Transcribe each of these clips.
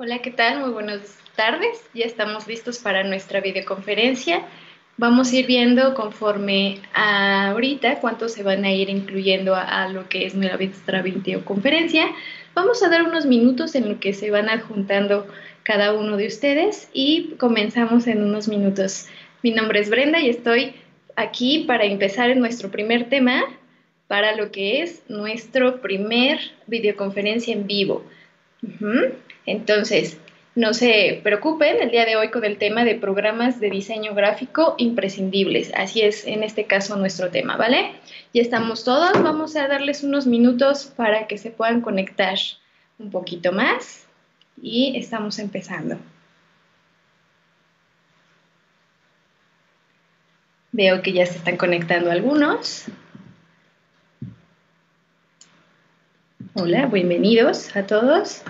Hola, ¿qué tal? Muy buenas tardes. Ya estamos listos para nuestra videoconferencia. Vamos a ir viendo conforme a ahorita cuántos se van a ir incluyendo a lo que es nuestra videoconferencia. Vamos a dar unos minutos en lo que se van adjuntando cada uno de ustedes y comenzamos en unos minutos. Mi nombre es Brenda y estoy aquí para empezar en nuestro primer tema para lo que es nuestro primer videoconferencia en vivo. Ujú. Entonces, no se preocupen el día de hoy con el tema de programas de diseño gráfico imprescindibles. Así es, en este caso, nuestro tema, ¿vale? Ya estamos todos. Vamos a darles unos minutos para que se puedan conectar un poquito más y estamos empezando. Veo que ya se están conectando algunos. Hola, bienvenidos a todos.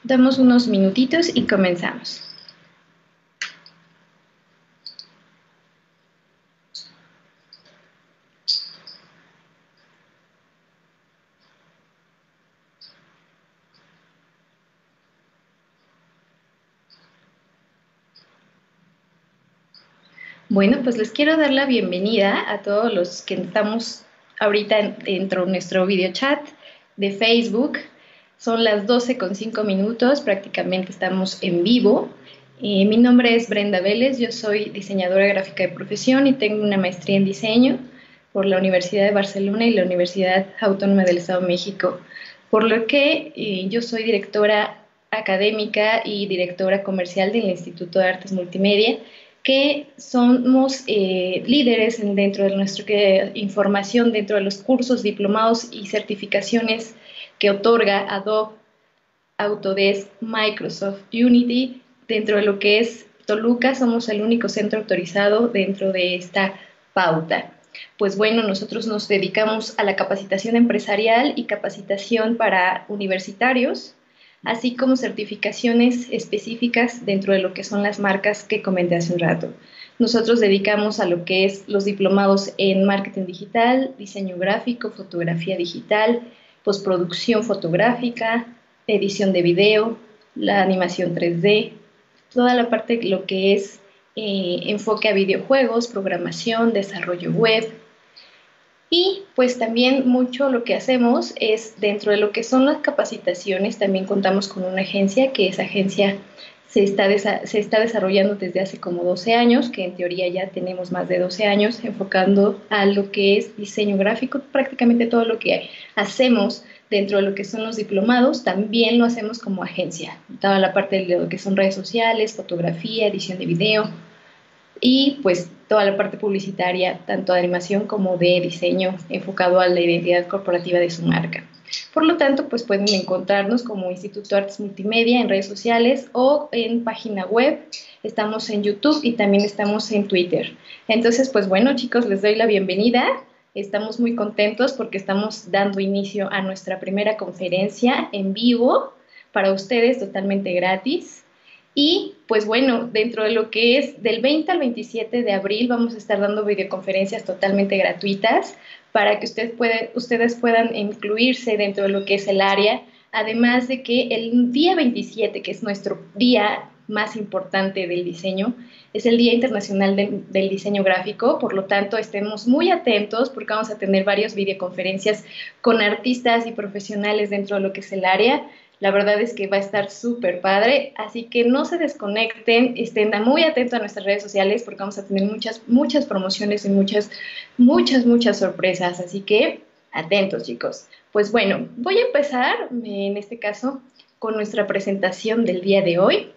Damos unos minutitos y comenzamos. Bueno, pues les quiero dar la bienvenida a todos los que estamos ahorita dentro de nuestro video chat de Facebook. Son las 12:05, prácticamente estamos en vivo. Mi nombre es Brenda Vélez, yo soy diseñadora gráfica de profesión y tengo una maestría en diseño por la Universidad de Barcelona y la Universidad Autónoma del Estado de México, por lo que yo soy directora académica y directora comercial del Instituto de Artes Multimedia, que somos líderes dentro de nuestra información, dentro de los cursos, diplomados y certificaciones que otorga Adobe, Autodesk, Microsoft, Unity. Dentro de lo que es Toluca, somos el único centro autorizado dentro de esta pauta. Pues bueno, nosotros nos dedicamos a la capacitación empresarial y capacitación para universitarios, así como certificaciones específicas dentro de lo que son las marcas que comenté hace un rato. Nosotros dedicamos a lo que es los diplomados en marketing digital, diseño gráfico, fotografía digital, postproducción fotográfica, edición de video, la animación 3D, toda la parte de lo que es enfoque a videojuegos, programación, desarrollo web. Y pues también mucho lo que hacemos es dentro de lo que son las capacitaciones, también contamos con una agencia, que esa agencia se está desarrollando desde hace como 12 años, que en teoría ya tenemos más de 12 años enfocando a lo que es diseño gráfico. Prácticamente todo lo que hacemos dentro de lo que son los diplomados, también lo hacemos como agencia. Toda la parte de lo que son redes sociales, fotografía, edición de video, y pues toda la parte publicitaria, tanto de animación como de diseño, enfocado a la identidad corporativa de su marca. Por lo tanto, pues pueden encontrarnos como Instituto Artes Multimedia en redes sociales o en página web. Estamos en YouTube y también estamos en Twitter. Entonces, pues bueno, chicos, les doy la bienvenida. Estamos muy contentos porque estamos dando inicio a nuestra primera conferencia en vivo para ustedes, totalmente gratis. Y pues bueno, dentro de lo que es del 20 al 27 de abril vamos a estar dando videoconferencias totalmente gratuitas para que ustedes puedan incluirse dentro de lo que es el área. Además de que el día 27, que es nuestro día más importante del diseño, es el Día Internacional del Diseño Gráfico. Por lo tanto, estemos muy atentos porque vamos a tener varias videoconferencias con artistas y profesionales dentro de lo que es el área. La verdad es que va a estar súper padre, así que no se desconecten, estén muy atentos a nuestras redes sociales porque vamos a tener muchas promociones y muchas sorpresas, así que atentos, chicos. Pues bueno, voy a empezar en este caso con nuestra presentación del día de hoy.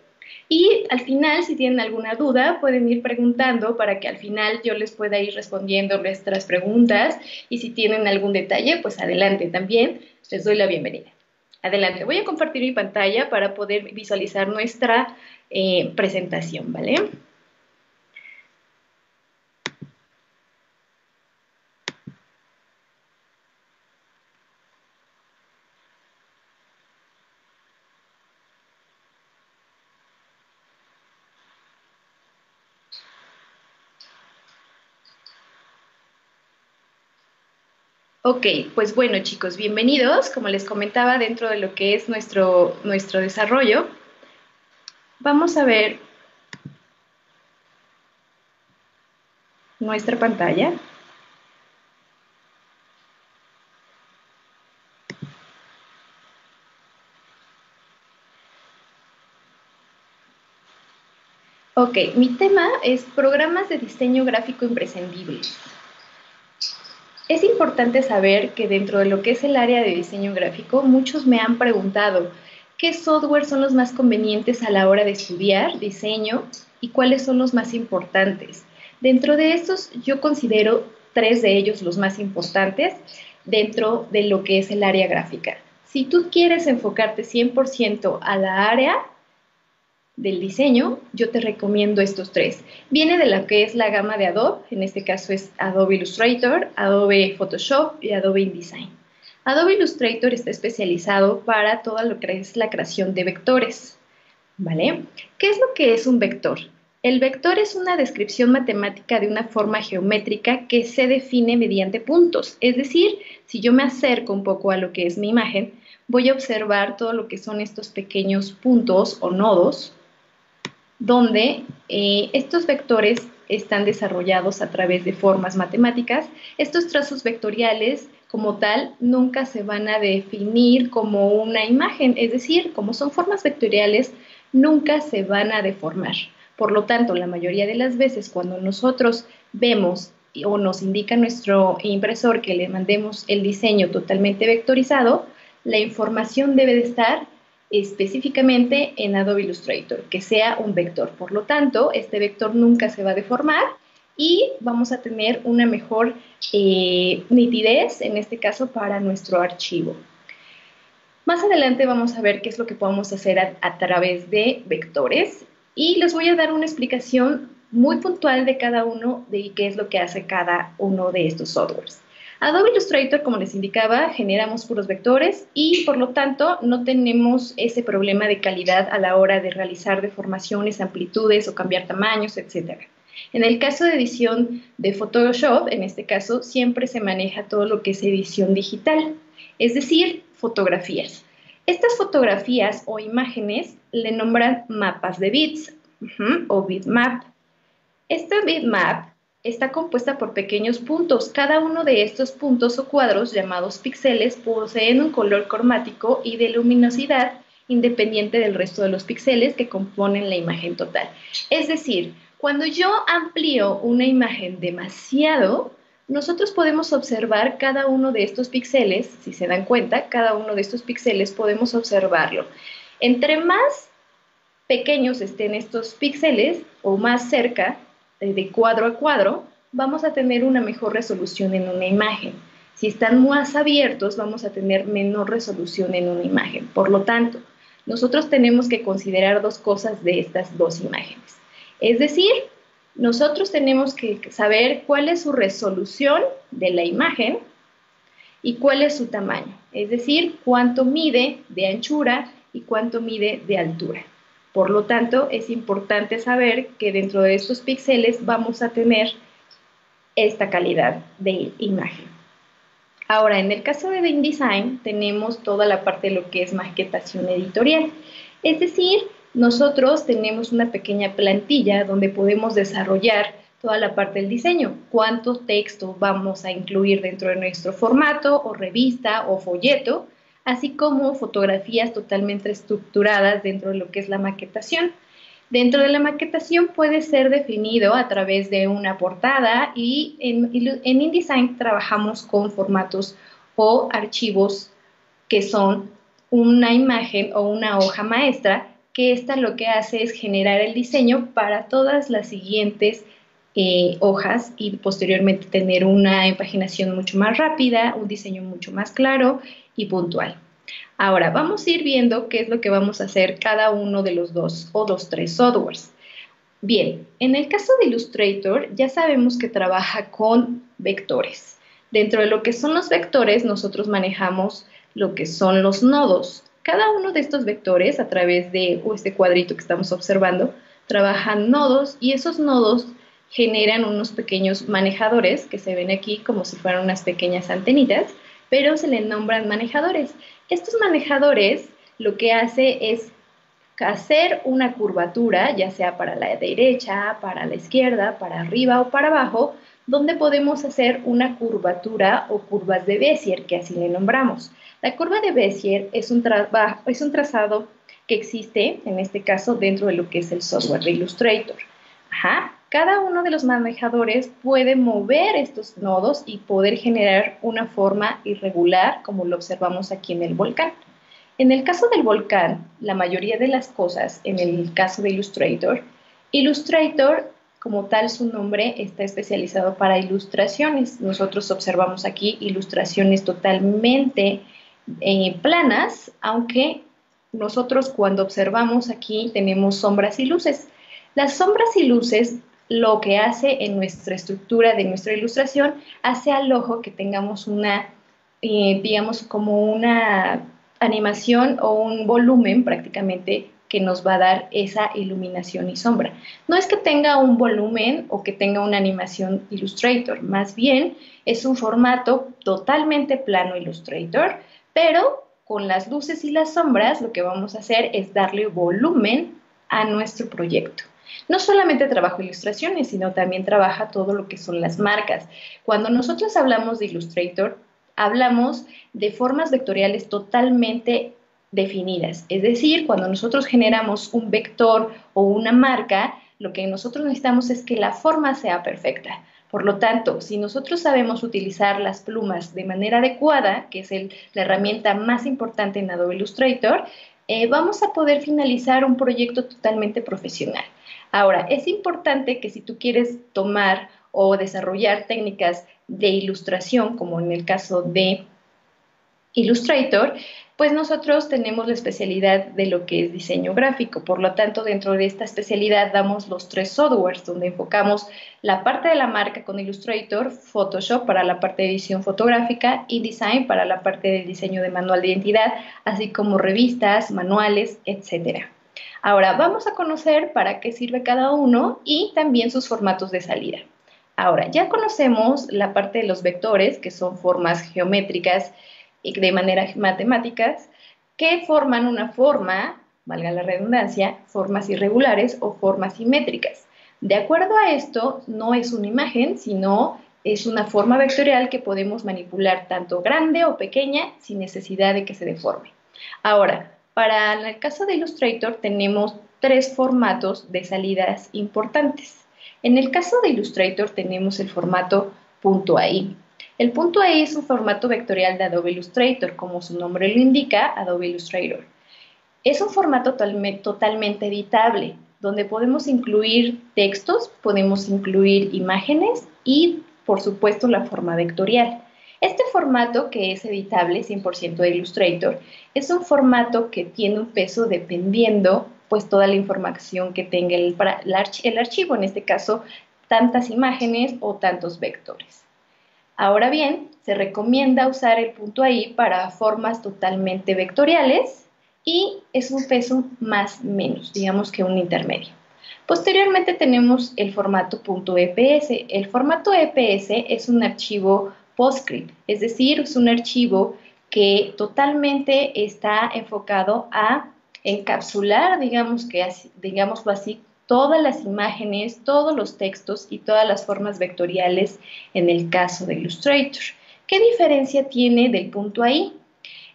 Y al final, si tienen alguna duda, pueden ir preguntando para que al final yo les pueda ir respondiendo nuestras preguntas. Y si tienen algún detalle, pues adelante también. Les doy la bienvenida. Adelante, voy a compartir mi pantalla para poder visualizar nuestra presentación, ¿vale? Ok, pues bueno chicos, bienvenidos. Como les comentaba, dentro de lo que es nuestro desarrollo, vamos a ver nuestra pantalla. Ok, mi tema es programas de diseño gráfico imprescindibles. Es importante saber que dentro de lo que es el área de diseño gráfico, muchos me han preguntado qué software son los más convenientes a la hora de estudiar diseño y cuáles son los más importantes. Dentro de estos, yo considero 3 de ellos los más importantes dentro de lo que es el área gráfica. Si tú quieres enfocarte 100% a la área del diseño, yo te recomiendo estos 3. Viene de lo que es la gama de Adobe, en este caso es Adobe Illustrator, Adobe Photoshop y Adobe InDesign. Adobe Illustrator está especializado para todo lo que es la creación de vectores, ¿vale? ¿Qué es lo que es un vector? El vector es una descripción matemática de una forma geométrica que se define mediante puntos. Es decir, si yo me acerco un poco a lo que es mi imagen, voy a observar todo lo que son estos pequeños puntos o nodos donde estos vectores están desarrollados a través de formas matemáticas. Estos trazos vectoriales, como tal, nunca se van a definir como una imagen, es decir, como son formas vectoriales, nunca se van a deformar. Por lo tanto, la mayoría de las veces cuando nosotros vemos o nos indica nuestro impresor que le mandemos el diseño totalmente vectorizado, la información debe de estar específicamente en Adobe Illustrator, que sea un vector. Por lo tanto, este vector nunca se va a deformar y vamos a tener una mejor nitidez, en este caso, para nuestro archivo. Más adelante vamos a ver qué es lo que podemos hacer a través de vectores y les voy a dar una explicación muy puntual de cada uno de qué es lo que hace cada uno de estos softwares. Adobe Illustrator, como les indicaba, generamos puros vectores y por lo tanto no tenemos ese problema de calidad a la hora de realizar deformaciones, amplitudes o cambiar tamaños, etc. En el caso de edición de Photoshop, en este caso, siempre se maneja todo lo que es edición digital, es decir, fotografías. Estas fotografías o imágenes le nombran mapas de bits o bitmap. Esta bitmap está compuesta por pequeños puntos. Cada uno de estos puntos o cuadros, llamados píxeles, poseen un color cromático y de luminosidad independiente del resto de los píxeles que componen la imagen total. Es decir, cuando yo amplío una imagen demasiado, nosotros podemos observar cada uno de estos píxeles, si se dan cuenta, cada uno de estos píxeles podemos observarlo. Entre más pequeños estén estos píxeles o más cerca de cuadro a cuadro, vamos a tener una mejor resolución en una imagen. Si están más abiertos, vamos a tener menor resolución en una imagen. Por lo tanto, nosotros tenemos que considerar dos cosas de estas dos imágenes. Es decir, nosotros tenemos que saber cuál es su resolución de la imagen y cuál es su tamaño. Es decir, cuánto mide de anchura y cuánto mide de altura. Por lo tanto, es importante saber que dentro de estos píxeles vamos a tener esta calidad de imagen. Ahora, en el caso de InDesign, tenemos toda la parte de lo que es maquetación editorial. Es decir, nosotros tenemos una pequeña plantilla donde podemos desarrollar toda la parte del diseño. Cuánto texto vamos a incluir dentro de nuestro formato o revista o folleto, así como fotografías totalmente estructuradas dentro de lo que es la maquetación. Dentro de la maquetación puede ser definido a través de una portada y en InDesign trabajamos con formatos o archivos que son una imagen o una hoja maestra, que esta lo que hace es generar el diseño para todas las siguientes hojas y posteriormente tener una impaginación mucho más rápida, un diseño mucho más claro y puntual. Ahora, vamos a ir viendo qué es lo que vamos a hacer cada uno de los dos o los tres softwares. Bien, en el caso de Illustrator ya sabemos que trabaja con vectores. Dentro de lo que son los vectores, nosotros manejamos lo que son los nodos. Cada uno de estos vectores, a través de este cuadrito que estamos observando, trabajan nodos y esos nodos generan unos pequeños manejadores que se ven aquí como si fueran unas pequeñas antenitas, pero se les nombran manejadores. Estos manejadores lo que hace es hacer una curvatura, ya sea para la derecha, para la izquierda, para arriba o para abajo, donde podemos hacer una curvatura o curvas de Bézier, que así le nombramos. La curva de Bézier es un trazado que existe, en este caso, dentro de lo que es el software de Illustrator. Cada uno de los manejadores puede mover estos nodos y poder generar una forma irregular, como lo observamos aquí en el volcán. En el caso del volcán, la mayoría de las cosas, en el caso de Illustrator, como tal su nombre, está especializado para ilustraciones. Nosotros observamos aquí ilustraciones totalmente planas, aunque nosotros cuando observamos aquí tenemos sombras y luces. Las sombras y luces lo que hace en nuestra estructura de nuestra ilustración hace al ojo que tengamos una, digamos, como una animación o un volumen prácticamente que nos va a dar esa iluminación y sombra. No es que tenga un volumen o que tenga una animación Illustrator, más bien es un formato totalmente plano Illustrator, pero con las luces y las sombras lo que vamos a hacer es darle volumen a nuestro proyecto. No solamente trabaja ilustraciones, sino también trabaja todo lo que son las marcas. Cuando nosotros hablamos de Illustrator, hablamos de formas vectoriales totalmente definidas. Es decir, cuando nosotros generamos un vector o una marca, lo que nosotros necesitamos es que la forma sea perfecta. Por lo tanto, si nosotros sabemos utilizar las plumas de manera adecuada, que es la herramienta más importante en Adobe Illustrator, vamos a poder finalizar un proyecto totalmente profesional. Ahora, es importante que si tú quieres tomar o desarrollar técnicas de ilustración, como en el caso de Illustrator, pues nosotros tenemos la especialidad de lo que es diseño gráfico. Por lo tanto, dentro de esta especialidad damos los 3 softwares, donde enfocamos la parte de la marca con Illustrator, Photoshop para la parte de edición fotográfica y Design para la parte del diseño de manual de identidad, así como revistas, manuales, etc. Ahora, vamos a conocer para qué sirve cada uno y también sus formatos de salida. Ahora, ya conocemos la parte de los vectores, que son formas geométricas y de manera matemáticas, que forman una forma, valga la redundancia, formas irregulares o formas simétricas. De acuerdo a esto, no es una imagen, sino es una forma vectorial que podemos manipular tanto grande o pequeña sin necesidad de que se deforme. Ahora, para el caso de Illustrator tenemos 3 formatos de salidas importantes. En el caso de Illustrator tenemos el formato .ai. El .ai es un formato vectorial de Adobe Illustrator, como su nombre lo indica, Adobe Illustrator. Es un formato totalmente editable, donde podemos incluir textos, podemos incluir imágenes y, por supuesto, la forma vectorial. Este formato, que es editable 100% de Illustrator, es un formato que tiene un peso dependiendo pues toda la información que tenga el archivo, en este caso, tantas imágenes o tantos vectores. Ahora bien, se recomienda usar el .ai para formas totalmente vectoriales y es un peso más menos, digamos que un intermedio. Posteriormente tenemos el formato .eps. El formato EPS es un archivo PostScript, es decir, es un archivo que totalmente está enfocado a encapsular, digámoslo así, todas las imágenes, todos los textos y todas las formas vectoriales en el caso de Illustrator. ¿Qué diferencia tiene del .ai?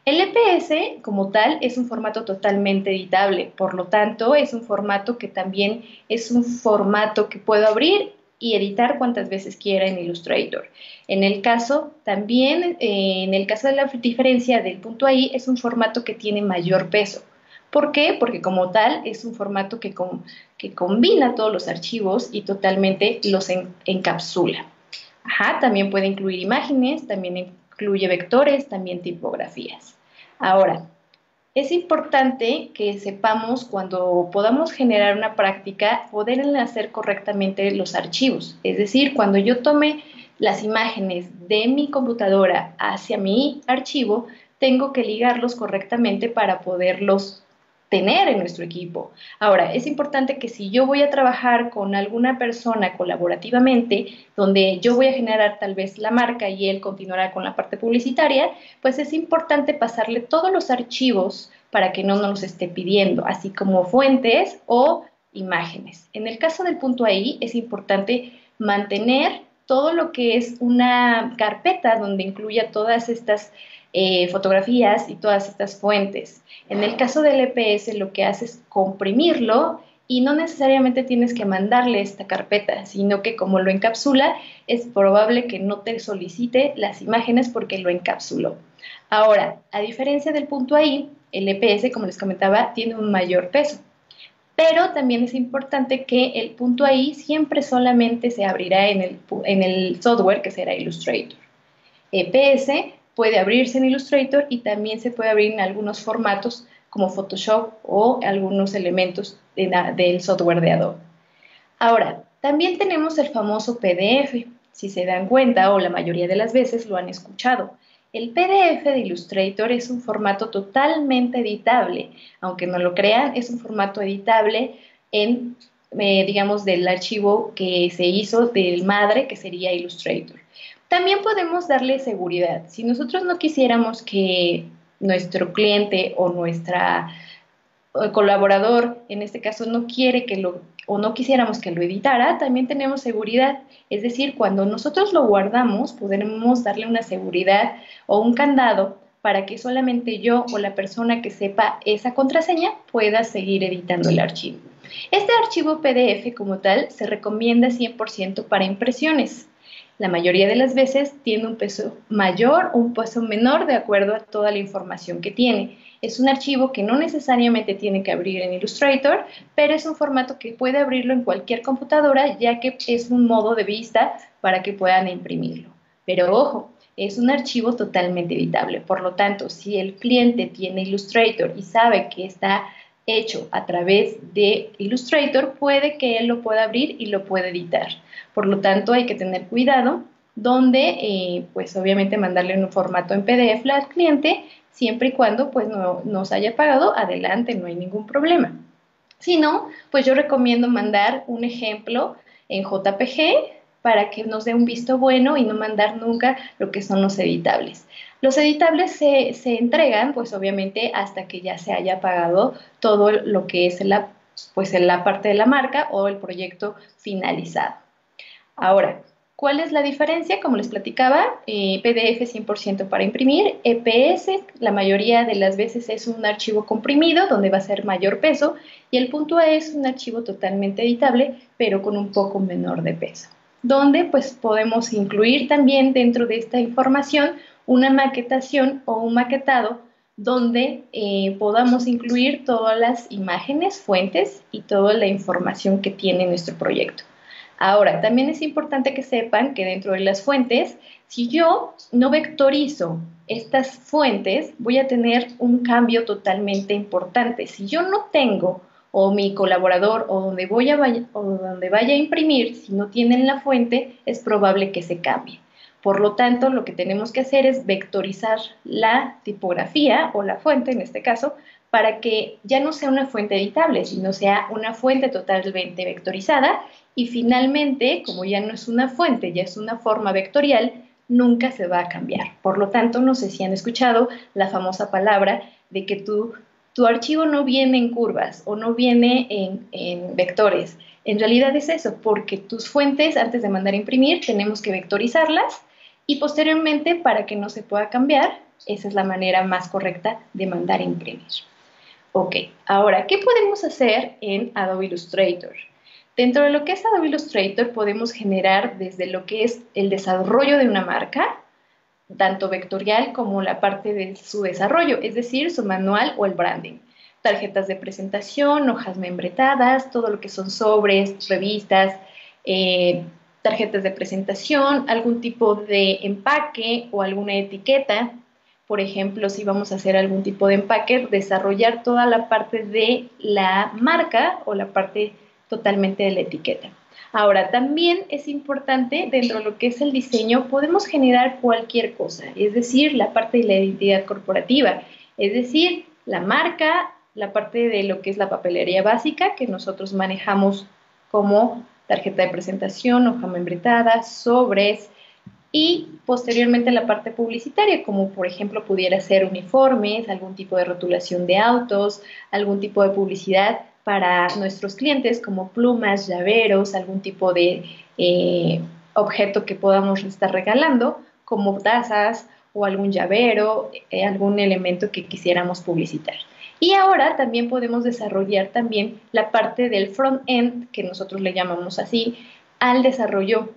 El EPS, como tal, es un formato totalmente editable, por lo tanto, es un formato que también es un formato que puedo abrir y editar cuantas veces quiera en Illustrator. En el caso de la diferencia del .ai, es un formato que tiene mayor peso. ¿Por qué? Porque como tal es un formato que combina todos los archivos y totalmente los encapsula. También puede incluir imágenes, también incluye vectores, también tipografías. Ahora, es importante que sepamos cuando podamos generar una práctica, poder enlazar correctamente los archivos. Es decir, cuando yo tome las imágenes de mi computadora hacia mi archivo, tengo que ligarlos correctamente para poderlos tener en nuestro equipo. Ahora, es importante que si yo voy a trabajar con alguna persona colaborativamente, donde yo voy a generar tal vez la marca y él continuará con la parte publicitaria, pues es importante pasarle todos los archivos para que no nos esté pidiendo, así como fuentes o imágenes. En el caso del punto ahí, es importante mantener todo lo que es una carpeta donde incluya todas estas fotografías y todas estas fuentes. En el caso del EPS lo que hace es comprimirlo y no necesariamente tienes que mandarle esta carpeta, sino que como lo encapsula, es probable que no te solicite las imágenes porque lo encapsuló. Ahora, a diferencia del punto ahí, el EPS, como les comentaba, tiene un mayor peso. Pero también es importante que el punto ahí siempre solamente se abrirá en el software que será Illustrator. EPS puede abrirse en Illustrator y también se puede abrir en algunos formatos como Photoshop o algunos elementos del software de Adobe. Ahora, también tenemos el famoso PDF. Si se dan cuenta, o la mayoría de las veces lo han escuchado, el PDF de Illustrator es un formato totalmente editable. Aunque no lo crean, es un formato editable en, digamos, del archivo que se hizo del madre, que sería Illustrator. También podemos darle seguridad. Si nosotros no quisiéramos que nuestro cliente o nuestra el colaborador, en este caso, no quiere que lo, o no quisiéramos que lo editara, también tenemos seguridad. Es decir, cuando nosotros lo guardamos, podemos darle una seguridad o un candado para que solamente yo o la persona que sepa esa contraseña pueda seguir editando el archivo. Este archivo PDF como tal se recomienda 100% para impresiones. La mayoría de las veces tiene un peso mayor o un peso menor de acuerdo a toda la información que tiene. Es un archivo que no necesariamente tiene que abrir en Illustrator, pero es un formato que puede abrirlo en cualquier computadora, ya que es un modo de vista para que puedan imprimirlo. Pero ojo, es un archivo totalmente editable. Por lo tanto, si el cliente tiene Illustrator y sabe que está hecho a través de Illustrator, puede que él lo pueda abrir y lo pueda editar. Por lo tanto, hay que tener cuidado donde, pues obviamente mandarle un formato en PDF al cliente, siempre y cuando pues no nos haya pagado, adelante, no hay ningún problema. Si no, pues yo recomiendo mandar un ejemplo en JPG para que nos dé un visto bueno y no mandar nunca lo que son los editables. Los editables se entregan, pues obviamente, hasta que ya se haya pagado todo lo que es pues, la parte de la marca o el proyecto finalizado. Ahora, ¿cuál es la diferencia? Como les platicaba, PDF 100% para imprimir, EPS la mayoría de las veces es un archivo comprimido donde va a ser mayor peso y el punto A es un archivo totalmente editable pero con un poco menor de peso, donde pues podemos incluir también dentro de esta información una maquetación o un maquetado donde podamos incluir todas las imágenes, fuentes y toda la información que tiene nuestro proyecto. Ahora, también es importante que sepan que dentro de las fuentes, si yo no vectorizo estas fuentes, voy a tener un cambio totalmente importante. Si yo no tengo, o mi colaborador, o donde vaya a imprimir, si no tienen la fuente, es probable que se cambie. Por lo tanto, lo que tenemos que hacer es vectorizar la tipografía, o la fuente en este caso, para que ya no sea una fuente editable, sino sea una fuente totalmente vectorizada y finalmente, como ya no es una fuente, ya es una forma vectorial, nunca se va a cambiar. Por lo tanto, no sé si han escuchado la famosa palabra de que tu archivo no viene en curvas o no viene en vectores. En realidad es eso, porque tus fuentes, antes de mandar a imprimir, tenemos que vectorizarlas y posteriormente, para que no se pueda cambiar, esa es la manera más correcta de mandar a imprimir. Ok, ahora, ¿qué podemos hacer en Adobe Illustrator? Dentro de lo que es Adobe Illustrator podemos generar desde lo que es el desarrollo de una marca, tanto vectorial como la parte de su desarrollo, es decir, su manual o el branding. Tarjetas de presentación, hojas membretadas, todo lo que son sobres, revistas, tarjetas de presentación, algún tipo de empaque o alguna etiqueta. Por ejemplo, si vamos a hacer algún tipo de empaque, desarrollar toda la parte de la marca o la parte totalmente de la etiqueta. Ahora, también es importante, dentro de lo que es el diseño, podemos generar cualquier cosa, es decir, la parte de la identidad corporativa, es decir, la marca la parte de lo que es la papelería básica, que nosotros manejamos como tarjeta de presentación, hoja membretada, sobres, y posteriormente la parte publicitaria, como por ejemplo pudiera ser uniformes, algún tipo de rotulación de autos, algún tipo de publicidad para nuestros clientes, como plumas, llaveros, algún tipo de objeto que podamos estar regalando, como tazas o algún llavero, algún elemento que quisiéramos publicitar. Y ahora también podemos desarrollar también la parte del front-end, que nosotros le llamamos así, al desarrollo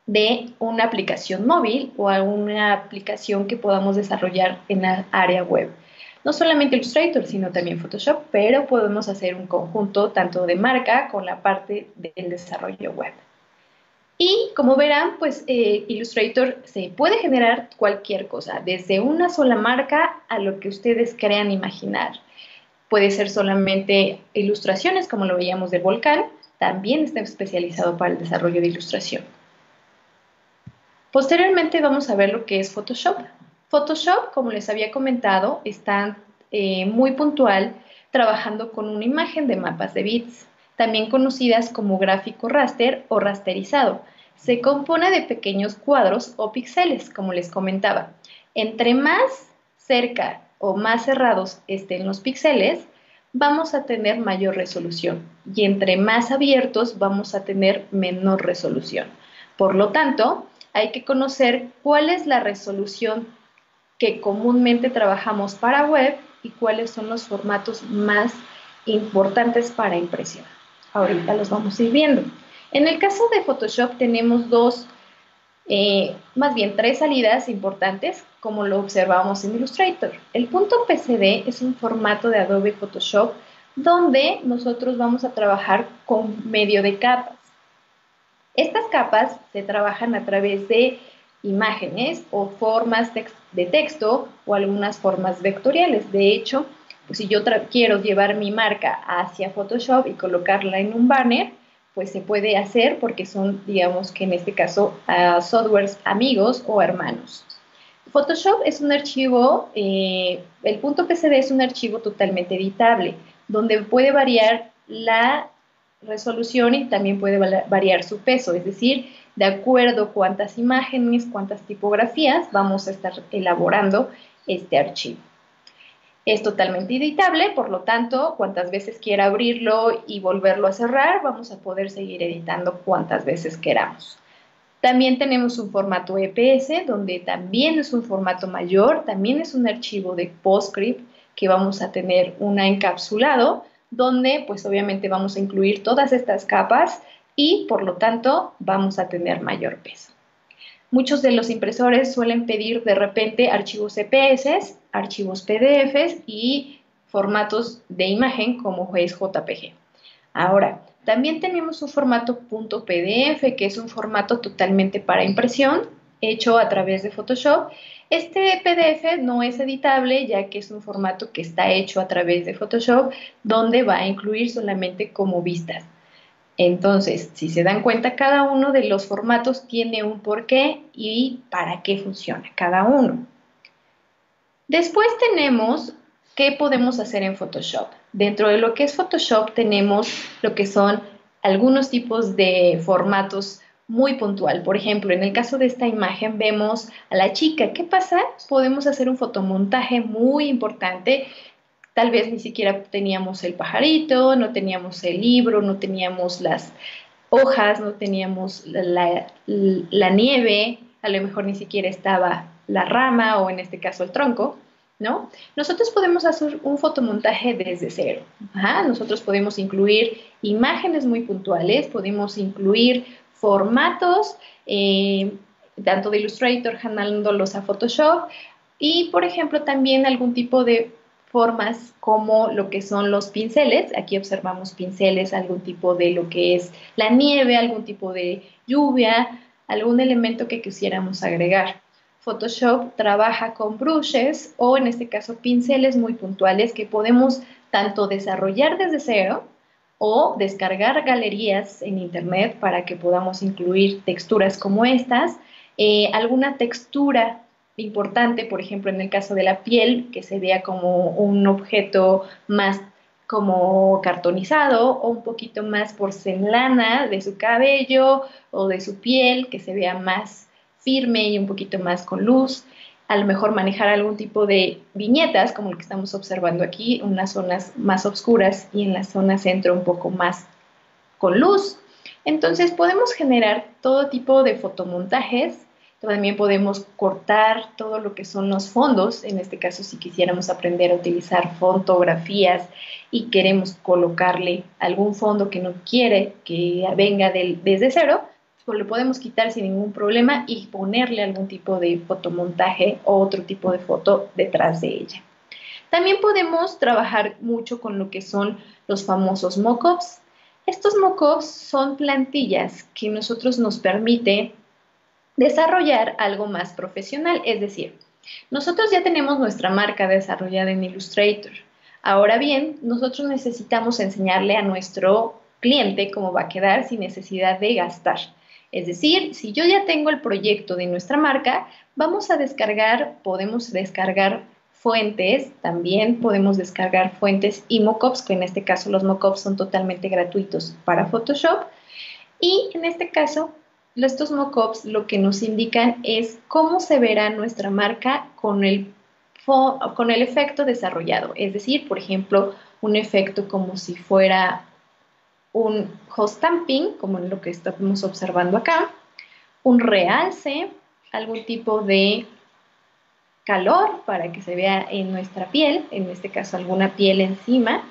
de una aplicación móvil o alguna aplicación que podamos desarrollar en la área web. No solamente Illustrator, sino también Photoshop, pero podemos hacer un conjunto tanto de marca con la parte del desarrollo web. Y como verán, pues Illustrator se puede generar cualquier cosa, desde una sola marca a lo que ustedes crean imaginar. Puede ser solamente ilustraciones, como lo veíamos del volcán, también está especializado para el desarrollo de ilustración. Posteriormente vamos a ver lo que es Photoshop. Photoshop, como les había comentado, está muy puntual trabajando con una imagen de mapas de bits, también conocidas como gráfico raster o rasterizado. Se compone de pequeños cuadros o píxeles, como les comentaba. Entre más cerca o más cerrados estén los píxeles, vamos a tener mayor resolución y entre más abiertos vamos a tener menor resolución. Por lo tanto, hay que conocer cuál es la resolución que comúnmente trabajamos para web y cuáles son los formatos más importantes para impresión. Ahorita los vamos a ir viendo. En el caso de Photoshop tenemos más bien tres salidas importantes, como lo observamos en Illustrator. El punto PSD es un formato de Adobe Photoshop donde nosotros vamos a trabajar con medio de capas. Estas capas se trabajan a través de imágenes o formas de texto o algunas formas vectoriales. De hecho, pues si yo quiero llevar mi marca hacia Photoshop y colocarla en un banner, pues se puede hacer porque son, digamos que en este caso, softwares amigos o hermanos. Photoshop es un archivo, el punto PSD es un archivo totalmente editable, donde puede variar la resolución y también puede variar su peso, es decir, de acuerdo a cuántas imágenes, cuántas tipografías vamos a estar elaborando este archivo. Es totalmente editable, por lo tanto, cuantas veces quiera abrirlo y volverlo a cerrar, vamos a poder seguir editando cuantas veces queramos. También tenemos un formato EPS, donde también es un formato mayor, también es un archivo de PostScript que vamos a tener una encapsulado, donde pues obviamente vamos a incluir todas estas capas y por lo tanto vamos a tener mayor peso. Muchos de los impresores suelen pedir de repente archivos EPS, archivos PDFs y formatos de imagen como es JPG. Ahora, también tenemos un formato .pdf, que es un formato totalmente para impresión, hecho a través de Photoshop. Este PDF no es editable, ya que es un formato que está hecho a través de Photoshop, donde va a incluir solamente como vistas. Entonces, si se dan cuenta, cada uno de los formatos tiene un porqué y para qué funciona cada uno. Después tenemos qué podemos hacer en Photoshop. Dentro de lo que es Photoshop tenemos lo que son algunos tipos de formatos muy puntual. Por ejemplo, en el caso de esta imagen vemos a la chica. ¿Qué pasa? Podemos hacer un fotomontaje muy importante. Tal vez ni siquiera teníamos el pajarito, no teníamos el libro, no teníamos las hojas, no teníamos la nieve, a lo mejor ni siquiera estaba la rama o en este caso el tronco, ¿no? Nosotros podemos hacer un fotomontaje desde cero. Ajá. Nosotros podemos incluir imágenes muy puntuales, podemos incluir formatos, tanto de Illustrator, jalándolos a Photoshop, y por ejemplo también algún tipo de formas como lo que son los pinceles. Aquí observamos pinceles, algún tipo de lo que es la nieve, algún tipo de lluvia, algún elemento que quisiéramos agregar. Photoshop trabaja con brushes o en este caso pinceles muy puntuales que podemos tanto desarrollar desde cero o descargar galerías en internet para que podamos incluir texturas como estas, alguna textura importante, por ejemplo, en el caso de la piel, que se vea como un objeto más como cartonizado o un poquito más porcelana de su cabello o de su piel, que se vea más firme y un poquito más con luz. A lo mejor manejar algún tipo de viñetas, como lo que estamos observando aquí, en las zonas más oscuras y en la zona centro un poco más con luz. Entonces podemos generar todo tipo de fotomontajes. También podemos cortar todo lo que son los fondos. En este caso, si quisiéramos aprender a utilizar fotografías y queremos colocarle algún fondo que no quiere que venga desde cero, pues lo podemos quitar sin ningún problema y ponerle algún tipo de fotomontaje o otro tipo de foto detrás de ella. También podemos trabajar mucho con lo que son los famosos mockups. Estos mockups son plantillas que nosotros nos permite desarrollar algo más profesional, es decir, nosotros ya tenemos nuestra marca desarrollada en Illustrator. Ahora bien, nosotros necesitamos enseñarle a nuestro cliente cómo va a quedar sin necesidad de gastar. Es decir, si yo ya tengo el proyecto de nuestra marca, podemos descargar fuentes, también podemos descargar fuentes y mockups, que en este caso los mockups son totalmente gratuitos para Photoshop. Y en este caso, estos mockups lo que nos indican es cómo se verá nuestra marca con el efecto desarrollado. Es decir, por ejemplo, un efecto como si fuera un hot stamping, como en lo que estamos observando acá, un realce, algún tipo de calor para que se vea en nuestra piel, en este caso alguna piel encima,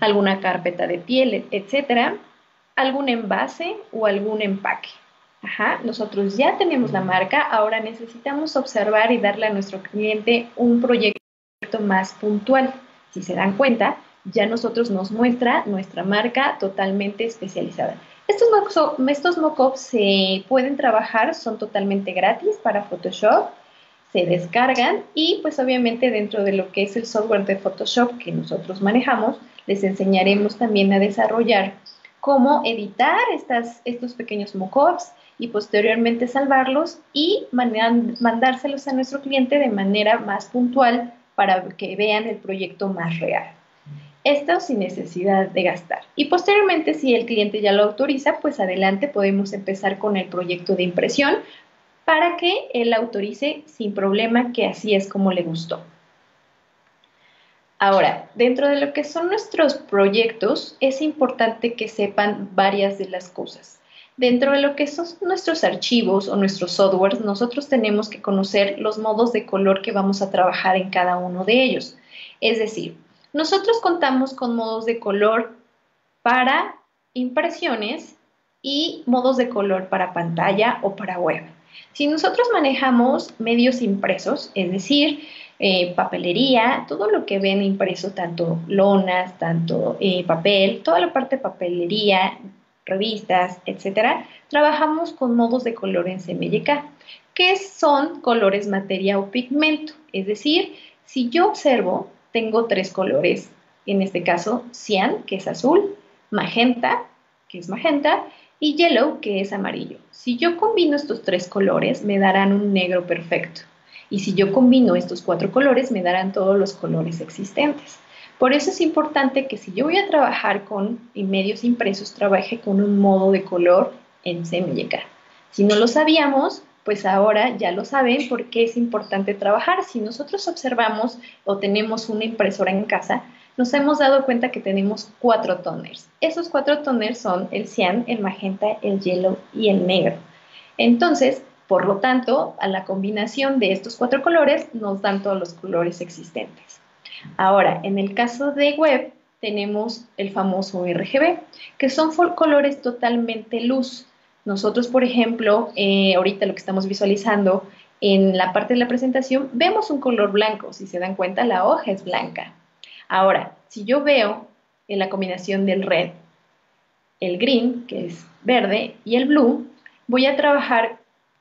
alguna carpeta de piel, etcétera, algún envase o algún empaque. Ajá, nosotros ya tenemos la marca, ahora necesitamos observar y darle a nuestro cliente un proyecto más puntual. Si se dan cuenta, ya nosotros nos muestra nuestra marca totalmente especializada. Estos mockups se pueden trabajar, son totalmente gratis para Photoshop, se descargan y pues obviamente dentro de lo que es el software de Photoshop que nosotros manejamos, les enseñaremos también a desarrollar cómo editar estos pequeños mockups y posteriormente salvarlos y mandárselos a nuestro cliente de manera más puntual para que vean el proyecto más real. Esto sin necesidad de gastar. Y posteriormente, si el cliente ya lo autoriza, pues adelante podemos empezar con el proyecto de impresión para que él autorice sin problema, que así es como le gustó. Ahora, dentro de lo que son nuestros proyectos, es importante que sepan varias de las cosas. Dentro de lo que son nuestros archivos o nuestros softwares, nosotros tenemos que conocer los modos de color que vamos a trabajar en cada uno de ellos. Es decir, nosotros contamos con modos de color para impresiones y modos de color para pantalla o para web. Si nosotros manejamos medios impresos, es decir, papelería, todo lo que ven impreso, tanto lonas, tanto papel, toda la parte de papelería, revistas, etcétera, trabajamos con modos de color en CMYK, que son colores materia o pigmento. Es decir, si yo observo, tengo tres colores, en este caso cian, que es azul, magenta, que es magenta, y yellow, que es amarillo. Si yo combino estos tres colores, me darán un negro perfecto. Y si yo combino estos cuatro colores, me darán todos los colores existentes. Por eso es importante que si yo voy a trabajar con medios impresos, trabaje con un modo de color en CMYK. Si no lo sabíamos, pues ahora ya lo saben porque es importante trabajar. Si nosotros observamos o tenemos una impresora en casa, nos hemos dado cuenta que tenemos 4 toners. Esos 4 toners son el cian, el magenta, el yellow y el negro. Entonces, por lo tanto, a la combinación de estos 4 colores nos dan todos los colores existentes. Ahora, en el caso de web, tenemos el famoso RGB, que son colores totalmente luz. Nosotros, por ejemplo, ahorita lo que estamos visualizando en la parte de la presentación, vemos un color blanco. Si se dan cuenta, la hoja es blanca. Ahora, si yo veo en la combinación del red, el green, que es verde, y el blue, voy a trabajar,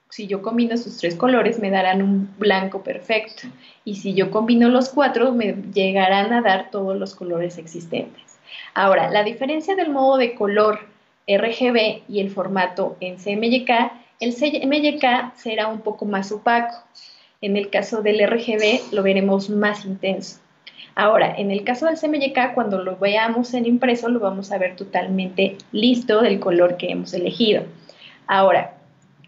si yo combino estos tres colores, me darán un blanco perfecto. Y si yo combino los 4, me llegarán a dar todos los colores existentes. Ahora, la diferencia del modo de color RGB y el formato en CMYK, el CMYK será un poco más opaco. En el caso del RGB lo veremos más intenso. Ahora, en el caso del CMYK, cuando lo veamos en impreso, lo vamos a ver totalmente listo del color que hemos elegido. Ahora,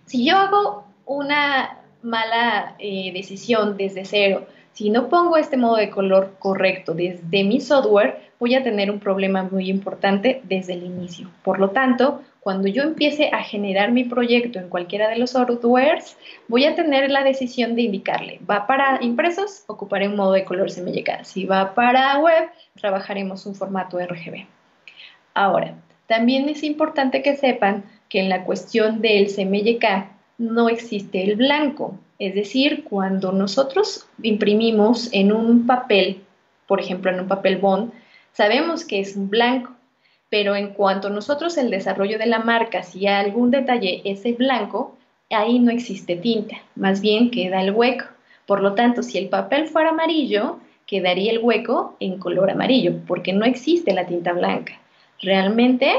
si yo hago una mala decisión desde cero, si no pongo este modo de color correcto desde mi software, voy a tener un problema muy importante desde el inicio. Por lo tanto, cuando yo empiece a generar mi proyecto en cualquiera de los softwares, voy a tener la decisión de indicarle, va para impresos, ocuparé un modo de color CMYK. Si va para web, trabajaremos un formato RGB. Ahora, también es importante que sepan que en la cuestión del CMYK no existe el blanco. Es decir, cuando nosotros imprimimos en un papel, por ejemplo, en un papel bond, sabemos que es un blanco, pero en cuanto nosotros el desarrollo de la marca, si hay algún detalle es el blanco, ahí no existe tinta, más bien queda el hueco. Por lo tanto, si el papel fuera amarillo, quedaría el hueco en color amarillo, porque no existe la tinta blanca. Realmente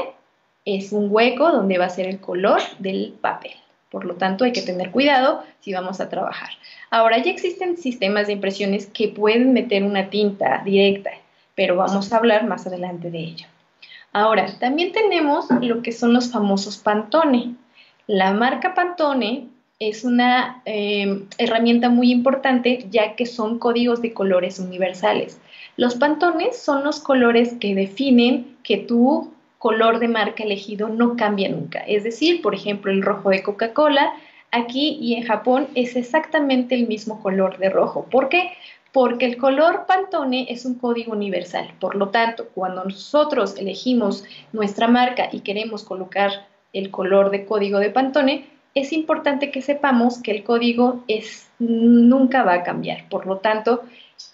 es un hueco donde va a ser el color del papel. Por lo tanto, hay que tener cuidado si vamos a trabajar. Ahora, ya existen sistemas de impresiones que pueden meter una tinta directa, pero vamos a hablar más adelante de ello. Ahora, también tenemos lo que son los famosos Pantone. La marca Pantone es una herramienta muy importante ya que son códigos de colores universales. Los Pantones son los colores que definen que tu color de marca elegido no cambia nunca. Es decir, por ejemplo, el rojo de Coca-Cola, aquí y en Japón es exactamente el mismo color de rojo. ¿Por qué? Porque el color Pantone es un código universal. Por lo tanto, cuando nosotros elegimos nuestra marca y queremos colocar el color de código de Pantone, es importante que sepamos que el código nunca va a cambiar. Por lo tanto,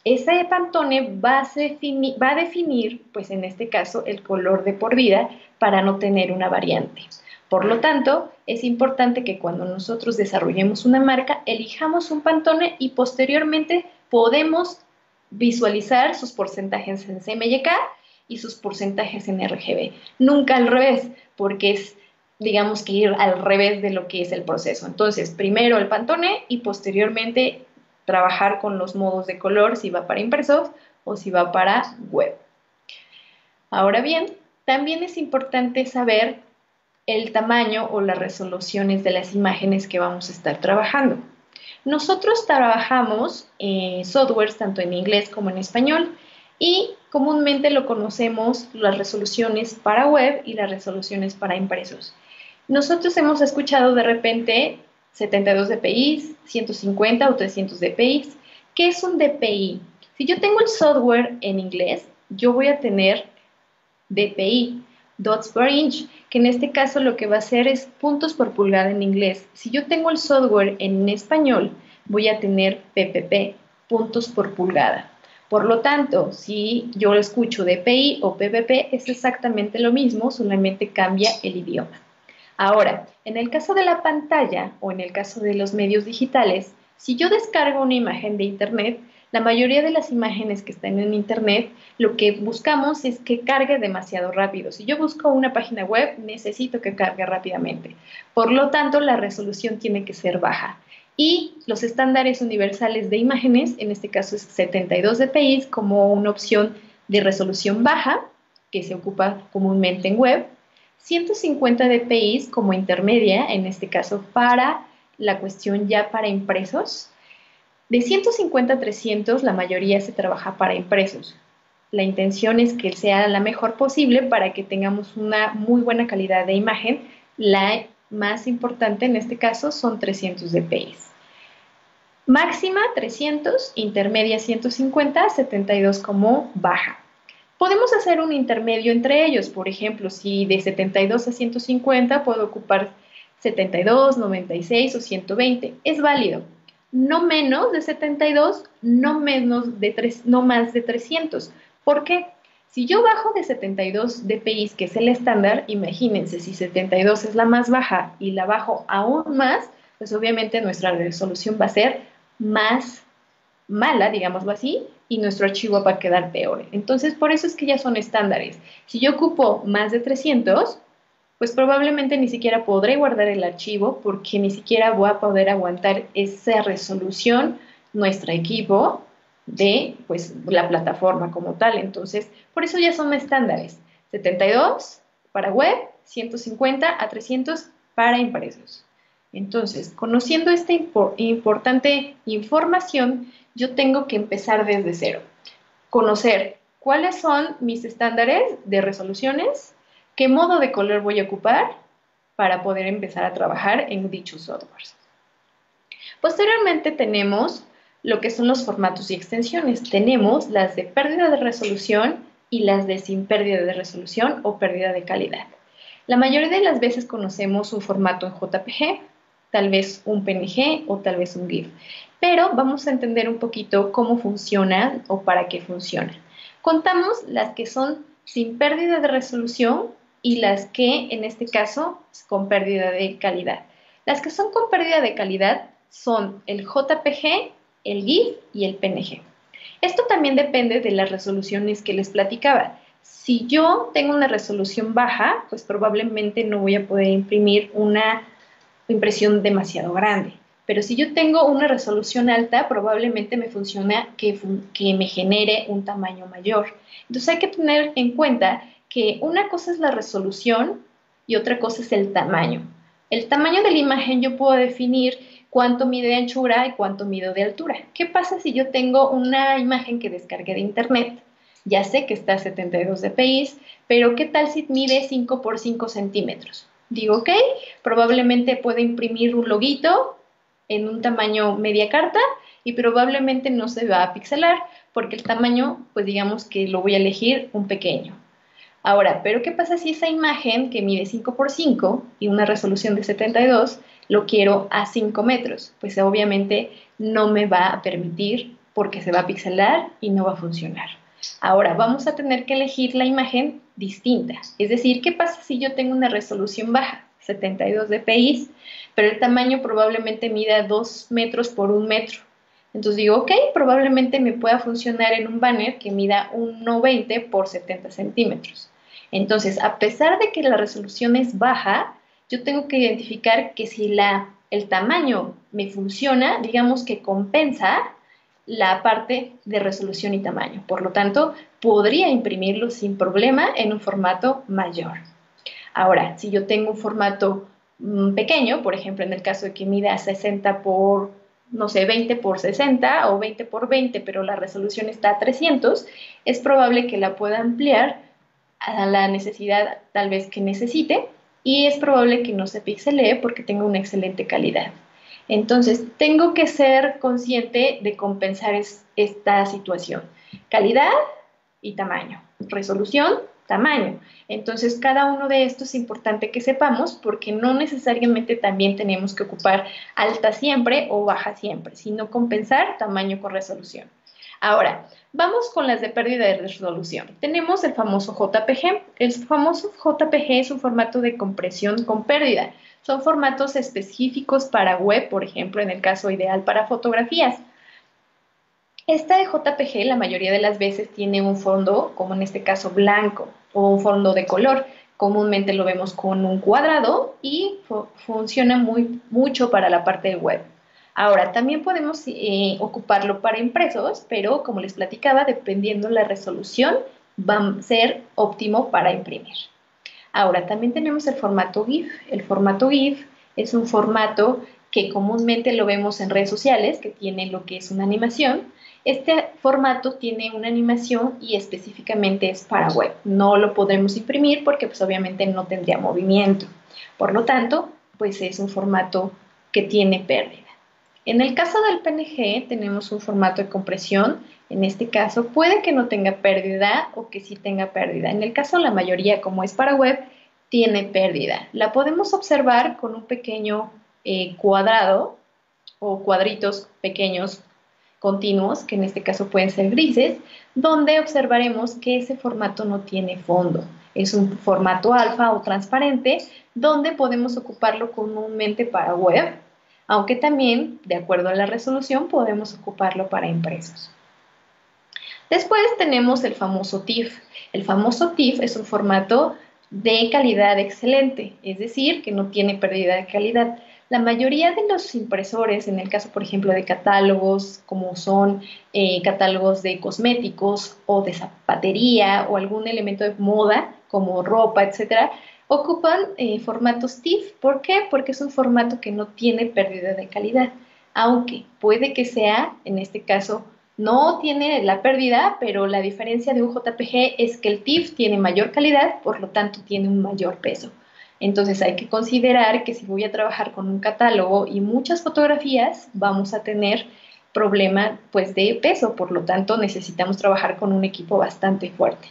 ese Pantone va a definir, pues en este caso, el color de por vida para no tener una variante. Por lo tanto, es importante que cuando nosotros desarrollemos una marca, elijamos un Pantone y posteriormente podemos visualizar sus porcentajes en CMYK y sus porcentajes en RGB. Nunca al revés, porque es, digamos, que ir al revés de lo que es el proceso. Entonces, primero el Pantone y posteriormente trabajar con los modos de color, si va para impresos o si va para web. Ahora bien, también es importante saber el tamaño o las resoluciones de las imágenes que vamos a estar trabajando. Nosotros trabajamos softwares tanto en inglés como en español y comúnmente lo conocemos las resoluciones para web y las resoluciones para impresos. Nosotros hemos escuchado de repente 72 dpi, 150 o 300 dpi. ¿Qué es un dpi? Si yo tengo el software en inglés, yo voy a tener dpi, dots per inch, que en este caso lo que va a hacer es puntos por pulgada en inglés. Si yo tengo el software en español, voy a tener ppp, puntos por pulgada. Por lo tanto, si yo escucho dpi o ppp, es exactamente lo mismo, solamente cambia el idioma. Ahora, en el caso de la pantalla o en el caso de los medios digitales, si yo descargo una imagen de Internet, la mayoría de las imágenes que están en Internet, lo que buscamos es que cargue demasiado rápido. Si yo busco una página web, necesito que cargue rápidamente. Por lo tanto, la resolución tiene que ser baja. Y los estándares universales de imágenes, en este caso es 72 dpi como una opción de resolución baja, que se ocupa comúnmente en web, 150 dpi como intermedia, en este caso para la cuestión ya para impresos. De 150 a 300 la mayoría se trabaja para impresos. La intención es que sea la mejor posible para que tengamos una muy buena calidad de imagen. La más importante en este caso son 300 dpi. Máxima 300, intermedia 150, 72 como baja. Podemos hacer un intermedio entre ellos, por ejemplo, si de 72 a 150 puedo ocupar 72, 96 o 120, es válido. No menos de 72, no más de 300. ¿Por qué? Si yo bajo de 72 dpi, que es el estándar, imagínense, si 72 es la más baja y la bajo aún más, pues obviamente nuestra resolución va a ser más mala, digámoslo así, y nuestro archivo va a quedar peor. Entonces, por eso es que ya son estándares. Si yo ocupo más de 300, pues probablemente ni siquiera podré guardar el archivo porque ni siquiera voy a poder aguantar esa resolución nuestro equipo de pues, la plataforma como tal. Entonces, por eso ya son estándares. 72 para web, 150 a 300 para impresos. Entonces, conociendo esta importante información, yo tengo que empezar desde cero. Conocer cuáles son mis estándares de resoluciones, qué modo de color voy a ocupar para poder empezar a trabajar en dichos softwares. Posteriormente tenemos lo que son los formatos y extensiones. Tenemos las de pérdida de resolución y las de sin pérdida de resolución o pérdida de calidad. La mayoría de las veces conocemos un formato en JPG, tal vez un PNG o tal vez un GIF, pero vamos a entender un poquito cómo funcionan o para qué funcionan. Contamos las que son sin pérdida de resolución y las que, en este caso, con pérdida de calidad. Las que son con pérdida de calidad son el JPG, el GIF y el PNG. Esto también depende de las resoluciones que les platicaba. Si yo tengo una resolución baja, pues probablemente no voy a poder imprimir una impresión demasiado grande. Pero si yo tengo una resolución alta, probablemente me funciona que me genere un tamaño mayor. Entonces hay que tener en cuenta que una cosa es la resolución y otra cosa es el tamaño. El tamaño de la imagen yo puedo definir cuánto mide de anchura y cuánto mide de altura. ¿Qué pasa si yo tengo una imagen que descargué de internet? Ya sé que está a 72 dpi, pero ¿qué tal si mide 5 por 5 centímetros? Digo, ok, probablemente puedo imprimir un loguito en un tamaño media carta y probablemente no se va a pixelar porque el tamaño, pues digamos que lo voy a elegir un pequeño. Ahora, ¿pero qué pasa si esa imagen que mide 5 por 5 y una resolución de 72 lo quiero a 5 metros? Pues obviamente no me va a permitir porque se va a pixelar y no va a funcionar. Ahora, vamos a tener que elegir la imagen distinta. Es decir, ¿qué pasa si yo tengo una resolución baja, 72 dpi, pero el tamaño probablemente mida 2 metros por 1 metro? Entonces digo, ok, probablemente me pueda funcionar en un banner que mida 1,20 por 70 centímetros. Entonces, a pesar de que la resolución es baja, yo tengo que identificar que si el tamaño me funciona, digamos que compensa la parte de resolución y tamaño. Por lo tanto, podría imprimirlo sin problema en un formato mayor. Ahora, si yo tengo un formato pequeño, por ejemplo, en el caso de que mida 60 por, no sé, 20 por 60 o 20 por 20, pero la resolución está a 300, es probable que la pueda ampliar a la necesidad tal vez que necesite y es probable que no se pixelee porque tenga una excelente calidad. Entonces, tengo que ser consciente de compensar esta situación. Calidad y tamaño. Resolución, tamaño. Entonces, cada uno de estos es importante que sepamos porque no necesariamente también tenemos que ocupar alta siempre o baja siempre, sino compensar tamaño con resolución. Ahora, vamos con las de pérdida de resolución. Tenemos el famoso JPG. El famoso JPG es un formato de compresión con pérdida. Son formatos específicos para web, por ejemplo, en el caso ideal para fotografías. Esta de JPG la mayoría de las veces tiene un fondo, como en este caso blanco, o un fondo de color. Comúnmente lo vemos con un cuadrado y funciona mucho para la parte de web. Ahora, también podemos ocuparlo para impresos, pero como les platicaba, dependiendo la resolución, va a ser óptimo para imprimir. Ahora, también tenemos el formato GIF. El formato GIF es un formato que comúnmente lo vemos en redes sociales, que tiene lo que es una animación. Este formato tiene una animación y específicamente es para web. No lo podremos imprimir porque pues obviamente no tendría movimiento. Por lo tanto, pues es un formato que tiene pérdida. En el caso del PNG tenemos un formato de compresión. En este caso puede que no tenga pérdida o que sí tenga pérdida. En el caso la mayoría, como es para web, tiene pérdida. La podemos observar con un pequeño cuadrado o cuadritos pequeños continuos, que en este caso pueden ser grises, donde observaremos que ese formato no tiene fondo. Es un formato alfa o transparente, donde podemos ocuparlo comúnmente para web, aunque también, de acuerdo a la resolución, podemos ocuparlo para impresos. Después tenemos el famoso TIFF. El famoso TIFF es un formato de calidad excelente, es decir, que no tiene pérdida de calidad. La mayoría de los impresores, en el caso, por ejemplo, de catálogos, como son catálogos de cosméticos o de zapatería o algún elemento de moda, como ropa, etcétera, ocupan formatos TIFF. ¿Por qué? Porque es un formato que no tiene pérdida de calidad, aunque puede que sea, en este caso, no tiene la pérdida, pero la diferencia de un JPG es que el TIFF tiene mayor calidad, por lo tanto tiene un mayor peso. Entonces hay que considerar que si voy a trabajar con un catálogo y muchas fotografías, vamos a tener problema pues de peso, por lo tanto necesitamos trabajar con un equipo bastante fuerte.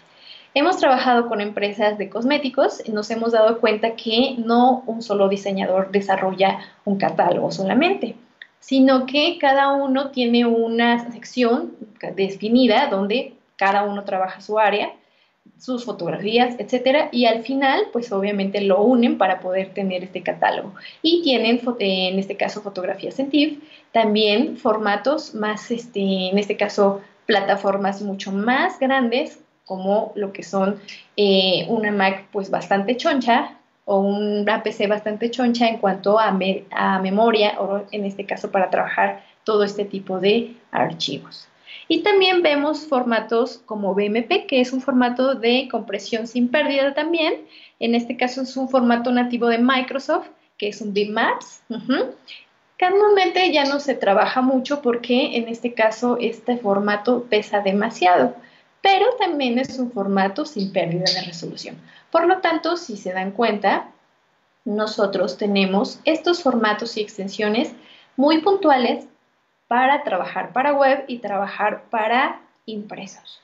Hemos trabajado con empresas de cosméticos y nos hemos dado cuenta que no un solo diseñador desarrolla un catálogo solamente, sino que cada uno tiene una sección definida donde cada uno trabaja su área, sus fotografías, etcétera, y al final, pues obviamente lo unen para poder tener este catálogo. Y tienen, en este caso, fotografías en TIFF, también formatos más, en este caso, plataformas mucho más grandes, como lo que son una Mac pues bastante choncha o una PC bastante choncha en cuanto a memoria, o en este caso para trabajar todo este tipo de archivos. Y también vemos formatos como BMP, que es un formato de compresión sin pérdida también. En este caso es un formato nativo de Microsoft, que es un bitmaps. Normalmente ya no se trabaja mucho porque en este caso este formato pesa demasiado, pero también es un formato sin pérdida de resolución. Por lo tanto, si se dan cuenta, nosotros tenemos estos formatos y extensiones muy puntuales para trabajar para web y trabajar para impresos.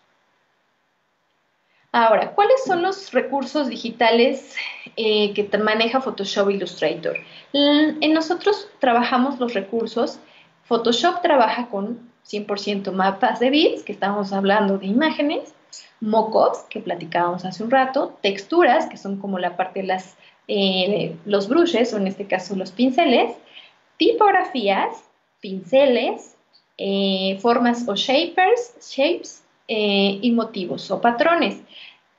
Ahora, ¿cuáles son los recursos digitales que maneja Photoshop Illustrator? Nosotros trabajamos los recursos. Photoshop trabaja con 100% mapas de bits, que estamos hablando de imágenes, mockups, que platicábamos hace un rato, texturas, que son como la parte de los brushes, o en este caso los pinceles, tipografías, pinceles, formas o shapes y motivos o patrones.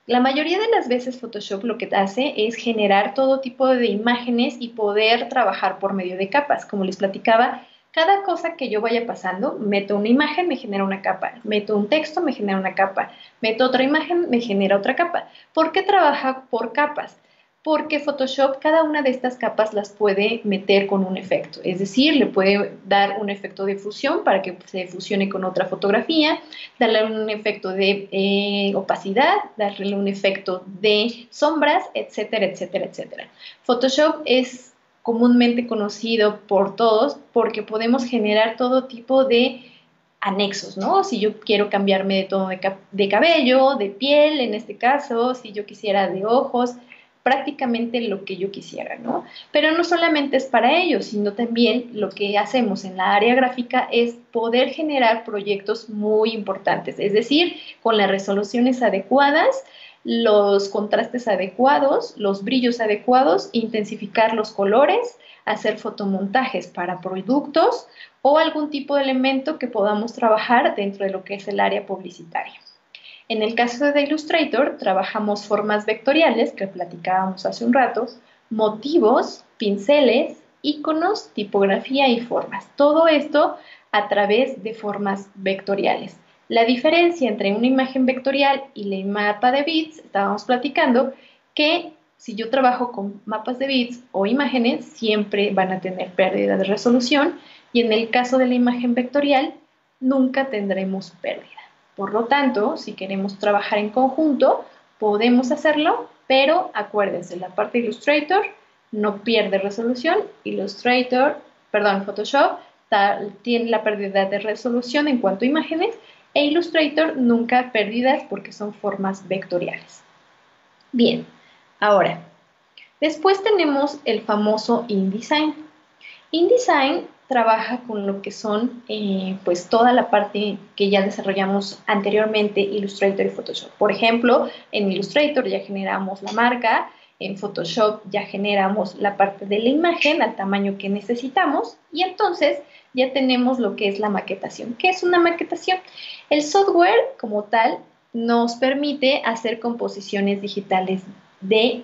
La mayoría de las veces Photoshop lo que hace es generar todo tipo de imágenes y poder trabajar por medio de capas. Como les platicaba, cada cosa que yo vaya pasando, meto una imagen, me genera una capa, meto un texto, me genera una capa, meto otra imagen, me genera otra capa. ¿Por qué trabaja por capas? Porque Photoshop cada una de estas capas las puede meter con un efecto, es decir, le puede dar un efecto de fusión para que se fusione con otra fotografía, darle un efecto de opacidad, darle un efecto de sombras, etcétera, etcétera, etcétera. Photoshop es comúnmente conocido por todos porque podemos generar todo tipo de anexos, ¿no? Si yo quiero cambiarme de tono de cabello, de piel, en este caso, si yo quisiera de ojos, prácticamente lo que yo quisiera, ¿no? Pero no solamente es para ello, sino también lo que hacemos en la área gráfica es poder generar proyectos muy importantes, es decir, con las resoluciones adecuadas, los contrastes adecuados, los brillos adecuados, intensificar los colores, hacer fotomontajes para productos o algún tipo de elemento que podamos trabajar dentro de lo que es el área publicitaria. En el caso de Illustrator, trabajamos formas vectoriales, que platicábamos hace un rato, motivos, pinceles, iconos, tipografía y formas. Todo esto a través de formas vectoriales. La diferencia entre una imagen vectorial y el mapa de bits, estábamos platicando que si yo trabajo con mapas de bits o imágenes, siempre van a tener pérdida de resolución, y en el caso de la imagen vectorial, nunca tendremos pérdida. Por lo tanto, si queremos trabajar en conjunto, podemos hacerlo, pero acuérdense, la parte de Illustrator no pierde resolución. Photoshop tiene la pérdida de resolución en cuanto a imágenes, e Illustrator nunca pérdidas porque son formas vectoriales. Bien, ahora, después tenemos el famoso InDesign. InDesign trabaja con lo que son pues toda la parte que ya desarrollamos anteriormente Illustrator y Photoshop. Por ejemplo, en Illustrator ya generamos la marca, en Photoshop ya generamos la parte de la imagen al tamaño que necesitamos, y entonces ya tenemos lo que es la maquetación. ¿Qué es una maquetación? El software como tal nos permite hacer composiciones digitales de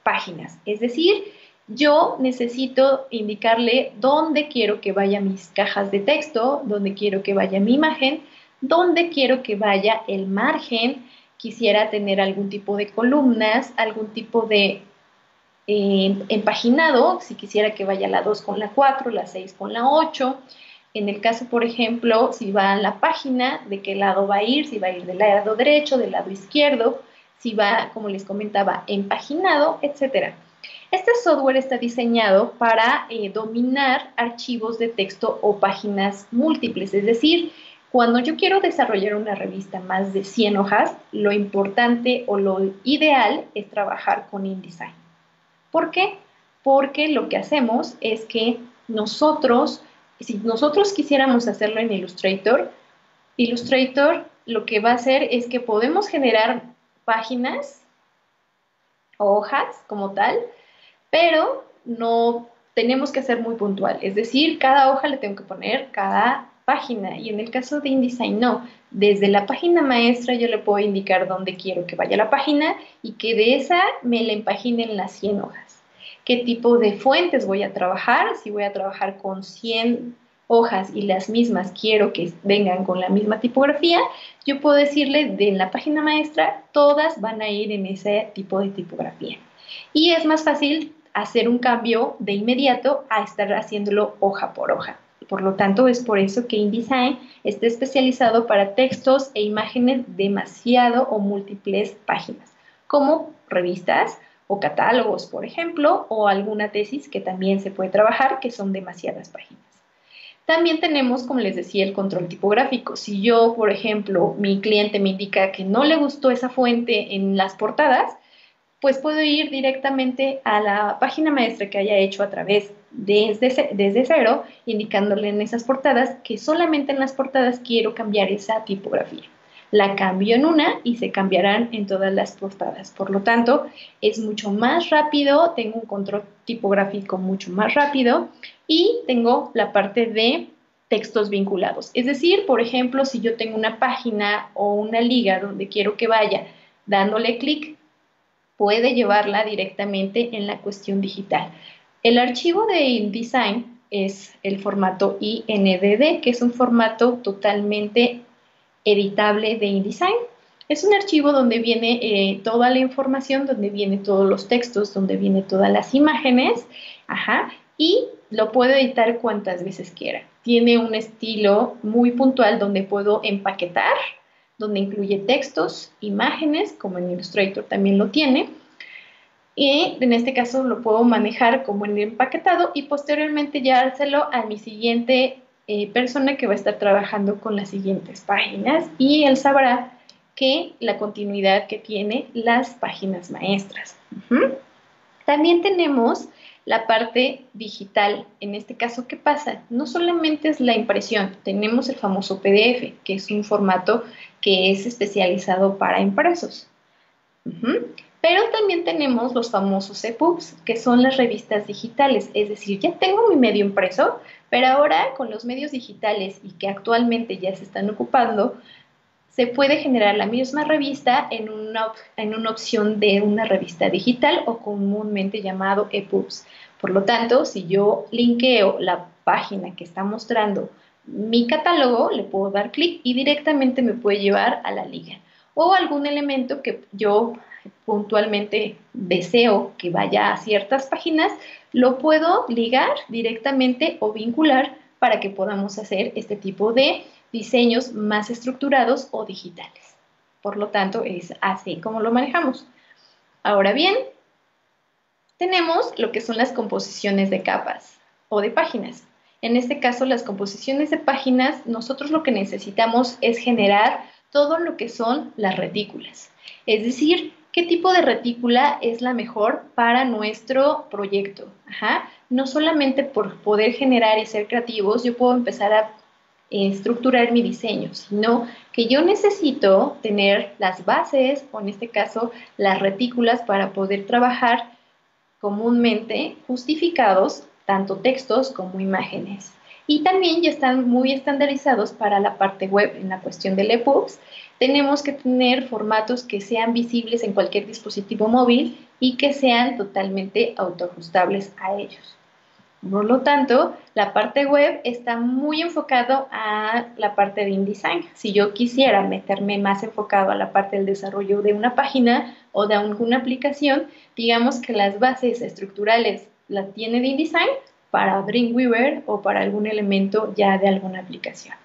páginas, es decir, yo necesito indicarle dónde quiero que vayan mis cajas de texto, dónde quiero que vaya mi imagen, dónde quiero que vaya el margen. Quisiera tener algún tipo de columnas, algún tipo de empaginado, si quisiera que vaya la 2 con la 4, la 6 con la 8. En el caso, por ejemplo, si va a la página, de qué lado va a ir, si va a ir del lado derecho, del lado izquierdo, si va, como les comentaba, empaginado, etcétera. Este software está diseñado para dominar archivos de texto o páginas múltiples, es decir, cuando yo quiero desarrollar una revista más de 100 hojas, lo importante o lo ideal es trabajar con InDesign. ¿Por qué? Porque lo que hacemos es que nosotros, si nosotros quisiéramos hacerlo en Illustrator, Illustrator lo que va a hacer es que podemos generar páginas o hojas como tal, pero no tenemos que ser muy puntual. Es decir, cada hoja le tengo que poner cada página y en el caso de InDesign no. Desde la página maestra yo le puedo indicar dónde quiero que vaya la página y que de esa me la empaginen las 100 hojas. ¿Qué tipo de fuentes voy a trabajar? Si voy a trabajar con 100 hojas y las mismas quiero que vengan con la misma tipografía, yo puedo decirle de la página maestra, todas van a ir en ese tipo de tipografía. Y es más fácil hacer un cambio de inmediato a estar haciéndolo hoja por hoja. Por lo tanto, es por eso que InDesign está especializado para textos e imágenes demasiado o múltiples páginas, como revistas o catálogos, por ejemplo, o alguna tesis que también se puede trabajar, que son demasiadas páginas. También tenemos, como les decía, el control tipográfico. Si yo, por ejemplo, mi cliente me indica que no le gustó esa fuente en las portadas, pues puedo ir directamente a la página maestra que haya hecho a través desde cero, indicándole en esas portadas que solamente en las portadas quiero cambiar esa tipografía. La cambio en una y se cambiarán en todas las portadas. Por lo tanto, es mucho más rápido, tengo un control tipográfico mucho más rápido y tengo la parte de textos vinculados. Es decir, por ejemplo, si yo tengo una página o una liga donde quiero que vaya dándole clic, puede llevarla directamente en la cuestión digital. El archivo de InDesign es el formato INDD, que es un formato totalmente editable de InDesign. Es un archivo donde viene toda la información, donde vienen todos los textos, donde vienen todas las imágenes, y lo puedo editar cuantas veces quiera. Tiene un estilo muy puntual donde puedo empaquetar, donde incluye textos, imágenes, como en Illustrator también lo tiene, y en este caso lo puedo manejar como en el empaquetado y posteriormente ya dárselo a mi siguiente persona que va a estar trabajando con las siguientes páginas y él sabrá que la continuidad que tiene las páginas maestras. También tenemos la parte digital. En este caso, ¿qué pasa? No solamente es la impresión, tenemos el famoso PDF, que es un formato que es especializado para impresos. Pero también tenemos los famosos EPUBs, que son las revistas digitales. Es decir, ya tengo mi medio impreso, pero ahora con los medios digitales y que actualmente ya se están ocupando, se puede generar la misma revista en una opción de una revista digital o comúnmente llamado EPUBs. Por lo tanto, si yo linkeo la página que está mostrando mi catálogo, le puedo dar clic y directamente me puede llevar a la liga. O algún elemento que yo puntualmente deseo que vaya a ciertas páginas, lo puedo ligar directamente o vincular para que podamos hacer este tipo de diseños más estructurados o digitales. Por lo tanto, es así como lo manejamos. Ahora bien, tenemos lo que son las composiciones de capas o de páginas. En este caso, las composiciones de páginas, nosotros lo que necesitamos es generar todo lo que son las retículas. Es decir, qué tipo de retícula es la mejor para nuestro proyecto. No solamente por poder generar y ser creativos, yo puedo empezar a estructurar mi diseño, sino que yo necesito tener las bases, o en este caso, las retículas para poder trabajar comúnmente justificados tanto textos como imágenes. Y también ya están muy estandarizados para la parte web en la cuestión del EPUBs. Tenemos que tener formatos que sean visibles en cualquier dispositivo móvil y que sean totalmente autoajustables a ellos. Por lo tanto, la parte web está muy enfocado a la parte de InDesign. Si yo quisiera meterme más enfocado a la parte del desarrollo de una página o de alguna aplicación, digamos que las bases estructurales las tiene de InDesign para Dreamweaver o para algún elemento ya de alguna aplicación.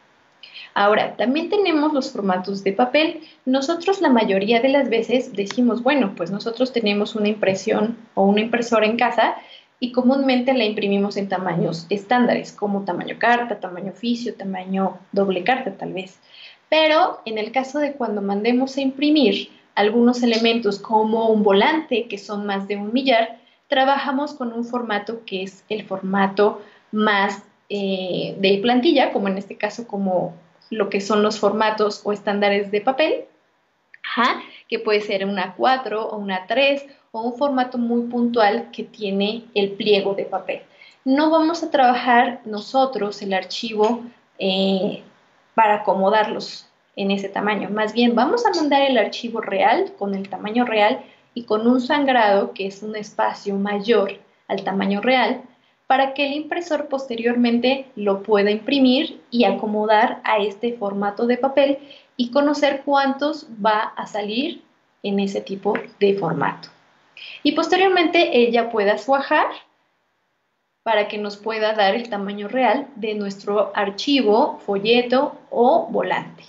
Ahora, también tenemos los formatos de papel. Nosotros la mayoría de las veces decimos, bueno, pues nosotros tenemos una impresión o una impresora en casa y comúnmente la imprimimos en tamaños estándares, como tamaño carta, tamaño oficio, tamaño doble carta tal vez. Pero en el caso de cuando mandemos a imprimir algunos elementos como un volante, que son más de 1 millar, trabajamos con un formato que es el formato más de plantilla, como en este caso como lo que son los formatos o estándares de papel, que puede ser una A4 o una A3 o un formato muy puntual que tiene el pliego de papel. No vamos a trabajar nosotros el archivo para acomodarlos en ese tamaño. Más bien vamos a mandar el archivo real con el tamaño real y con un sangrado que es un espacio mayor al tamaño real para que el impresor posteriormente lo pueda imprimir y acomodar a este formato de papel y conocer cuántos va a salir en ese tipo de formato. Y posteriormente ella pueda suajar para que nos pueda dar el tamaño real de nuestro archivo, folleto o volante.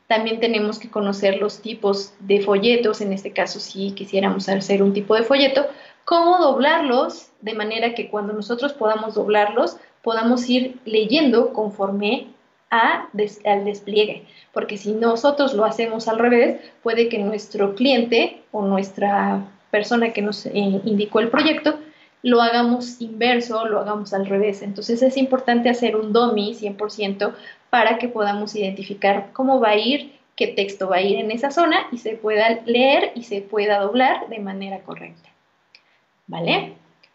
También tenemos que conocer los tipos de folletos, en este caso si quisiéramos hacer un tipo de folleto, cómo doblarlos de manera que cuando nosotros podamos doblarlos, podamos ir leyendo conforme al despliegue, porque si nosotros lo hacemos al revés, puede que nuestro cliente o nuestra persona que nos indicó el proyecto lo hagamos inverso, lo hagamos al revés. Entonces es importante hacer un dummy 100% para que podamos identificar cómo va a ir, qué texto va a ir en esa zona y se pueda leer y se pueda doblar de manera correcta. ¿Vale?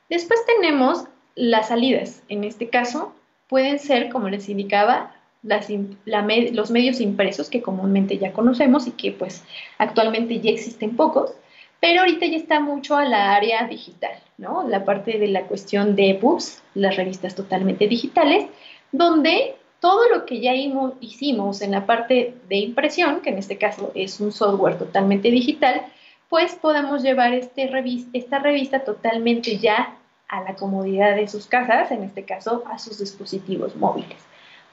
Después tenemos las salidas. En este caso pueden ser, como les indicaba, los medios impresos que comúnmente ya conocemos y que pues actualmente ya existen pocos, pero ahorita ya está mucho a la área digital, ¿no? La parte de la cuestión de EPUBs, las revistas totalmente digitales, donde todo lo que ya hicimos en la parte de impresión, que en este caso es un software totalmente digital, pues podemos llevar esta revista totalmente ya a la comodidad de sus casas, en este caso a sus dispositivos móviles.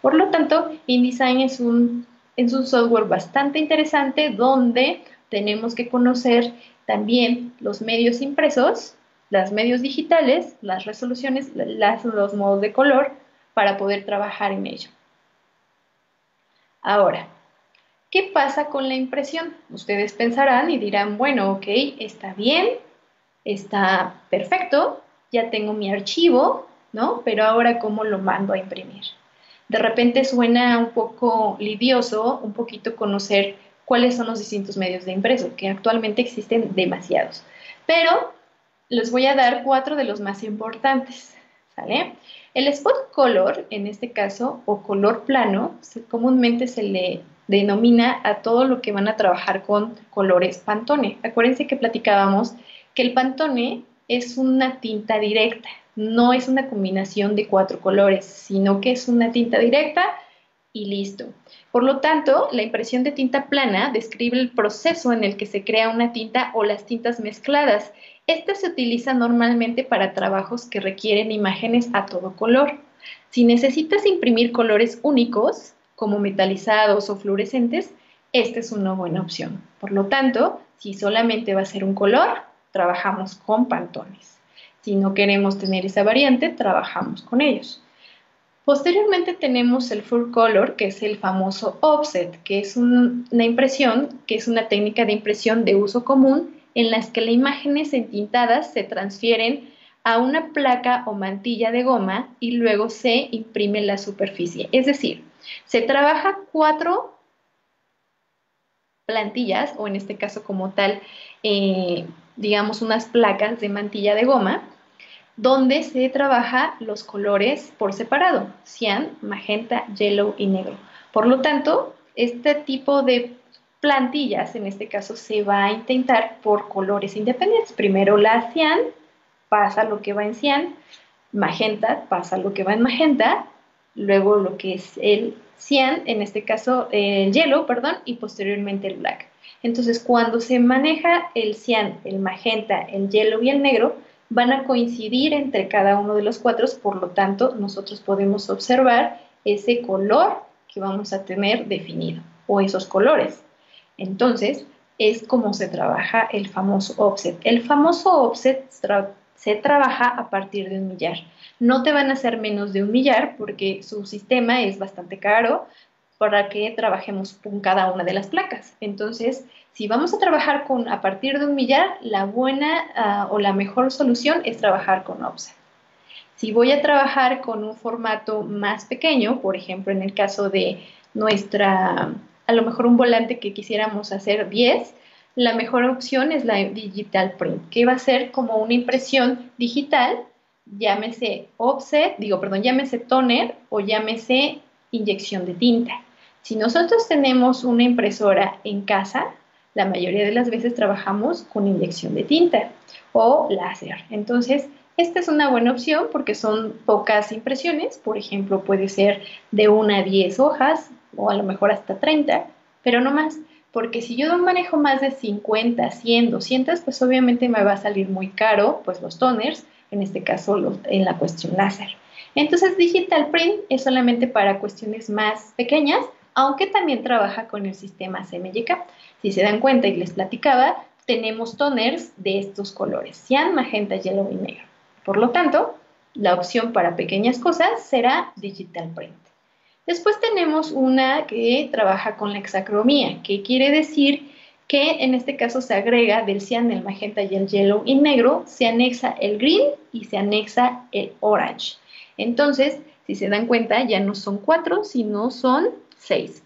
Por lo tanto, InDesign es un software bastante interesante donde tenemos que conocer también los medios impresos, los medios digitales, las resoluciones, los modos de color para poder trabajar en ello. Ahora, ¿qué pasa con la impresión? Ustedes pensarán y dirán, bueno, ok, está bien, está perfecto, ya tengo mi archivo, ¿no? Pero ahora, ¿cómo lo mando a imprimir? De repente suena un poco lidioso, un poquito conocer cuáles son los distintos medios de impreso, que actualmente existen demasiados. Pero les voy a dar 4 de los más importantes, ¿sale? El spot color, en este caso, o color plano, comúnmente se le denomina a todo lo que van a trabajar con colores Pantone. Acuérdense que platicábamos que el Pantone es una tinta directa, no es una combinación de 4 colores, sino que es una tinta directa y listo. Por lo tanto, la impresión de tinta plana describe el proceso en el que se crea una tinta o las tintas mezcladas. Esta se utiliza normalmente para trabajos que requieren imágenes a todo color. Si necesitas imprimir colores únicos, como metalizados o fluorescentes, esta es una buena opción. Por lo tanto, si solamente va a ser un color, trabajamos con Pantones. Si no queremos tener esa variante, trabajamos con ellos. Posteriormente tenemos el full color, que es el famoso offset, que es una impresión, que es una técnica de impresión de uso común en las que las imágenes entintadas se transfieren a una placa o mantilla de goma y luego se imprime la superficie. Es decir, se trabaja 4 plantillas, o en este caso como tal, digamos unas placas de mantilla de goma, donde se trabaja los colores por separado, cian, magenta, yellow y negro. Por lo tanto, este tipo de plantillas, en este caso, se va a intentar por colores independientes. Primero la cian, pasa lo que va en cian, magenta, pasa lo que va en magenta, luego lo que es el cian, en este caso el yellow, perdón, y posteriormente el black. Entonces, cuando se maneja el cian, el magenta, el yellow y el negro, van a coincidir entre cada uno de los cuatro, por lo tanto, nosotros podemos observar ese color que vamos a tener definido, o esos colores. Entonces, es como se trabaja el famoso offset. El famoso offset se trabaja a partir de un millar. No te van a hacer menos de un millar porque su sistema es bastante caro para que trabajemos con cada una de las placas. Entonces, si vamos a trabajar a partir de un millar, la buena o la mejor solución es trabajar con offset. Si voy a trabajar con un formato más pequeño, por ejemplo, en el caso de a lo mejor un volante que quisiéramos hacer 10, la mejor opción es la digital print, que va a ser como una impresión digital, llámese offset, llámese toner o llámese inyección de tinta. Si nosotros tenemos una impresora en casa, la mayoría de las veces trabajamos con inyección de tinta o láser. Entonces, esta es una buena opción porque son pocas impresiones, por ejemplo, puede ser de 1 a 10 hojas o a lo mejor hasta 30, pero no más, porque si yo manejo más de 50, 100, 200, pues obviamente me va a salir muy caro, pues los toners, en este caso en la cuestión láser. Entonces, Digital Print es solamente para cuestiones más pequeñas, aunque también trabaja con el sistema CMYK. Si se dan cuenta y les platicaba, tenemos toners de estos colores, cian, magenta, yellow y negro. Por lo tanto, la opción para pequeñas cosas será Digital Print. Después tenemos una que trabaja con la hexacromía, que quiere decir que en este caso se agrega del cian, el magenta y el yellow y negro, se anexa el green y se anexa el orange. Entonces, si se dan cuenta, ya no son 4, sino son 6.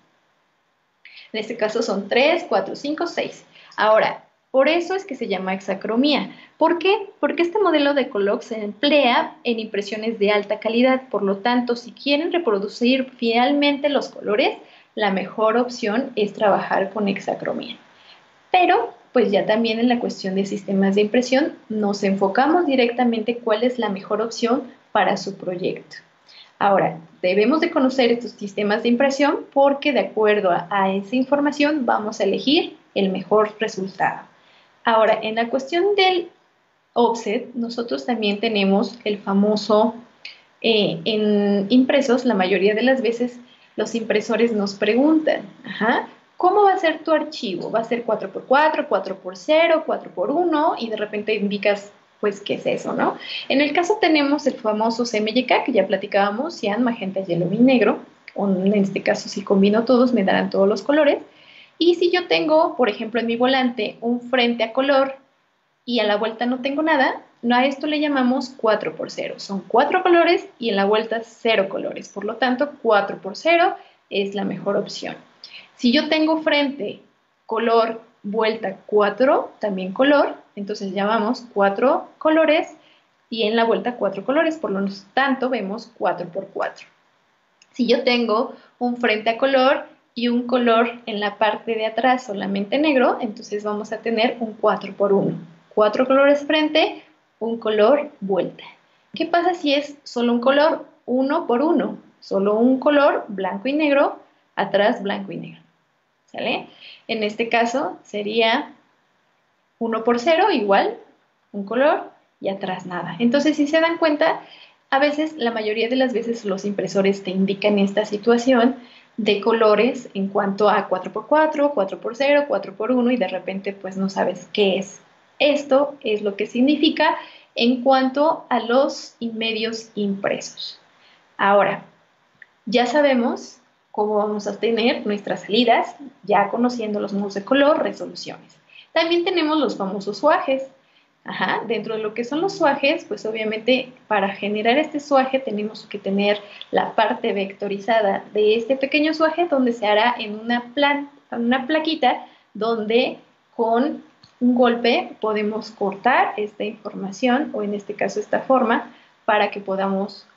En este caso son 3, 4, 5, 6. Ahora, por eso es que se llama hexacromía. ¿Por qué? Porque este modelo de color se emplea en impresiones de alta calidad. Por lo tanto, si quieren reproducir fielmente los colores, la mejor opción es trabajar con hexacromía. Pero, pues ya también en la cuestión de sistemas de impresión, nos enfocamos directamente cuál es la mejor opción para su proyecto. Ahora, debemos de conocer estos sistemas de impresión porque de acuerdo a esa información vamos a elegir el mejor resultado. Ahora, en la cuestión del offset, nosotros también tenemos el famoso, en impresos, la mayoría de las veces los impresores nos preguntan, ¿cómo va a ser tu archivo? ¿Va a ser 4x4, 4x0, 4x1? Y de repente indicas, pues, ¿qué es eso, no? En el caso tenemos el famoso CMYK, que ya platicábamos, cian, magenta, yellow y negro. O en este caso, si combino todos, me darán todos los colores. Y si yo tengo, por ejemplo, en mi volante un frente a color y a la vuelta no tengo nada, a esto le llamamos 4x0. Son 4 colores y en la vuelta 0 colores. Por lo tanto, 4x0 es la mejor opción. Si yo tengo frente, color, vuelta 4, también color, entonces llamamos 4 colores y en la vuelta 4 colores, por lo tanto vemos 4x4. Si yo tengo un frente a color y un color en la parte de atrás solamente negro, entonces vamos a tener un 4x1. 4 colores frente, un color vuelta. ¿Qué pasa si es solo un color? 1x1. Solo un color blanco y negro, atrás blanco y negro. ¿Sale? En este caso sería 1x0 igual, un color y atrás nada. Entonces, si se dan cuenta, a veces, la mayoría de las veces los impresores te indican esta situación de colores en cuanto a 4x4, 4x0, 4x1 y de repente pues no sabes qué es. Esto es lo que significa en cuanto a los medios impresos. Ahora, ya sabemos cómo vamos a tener nuestras salidas, ya conociendo los modos de color, resoluciones. También tenemos los famosos suajes. Dentro de lo que son los suajes, pues obviamente para generar este suaje tenemos que tener la parte vectorizada de este pequeño suaje donde se hará en una plaquita donde con un golpe podemos cortar esta información, o en este caso esta forma, para que podamos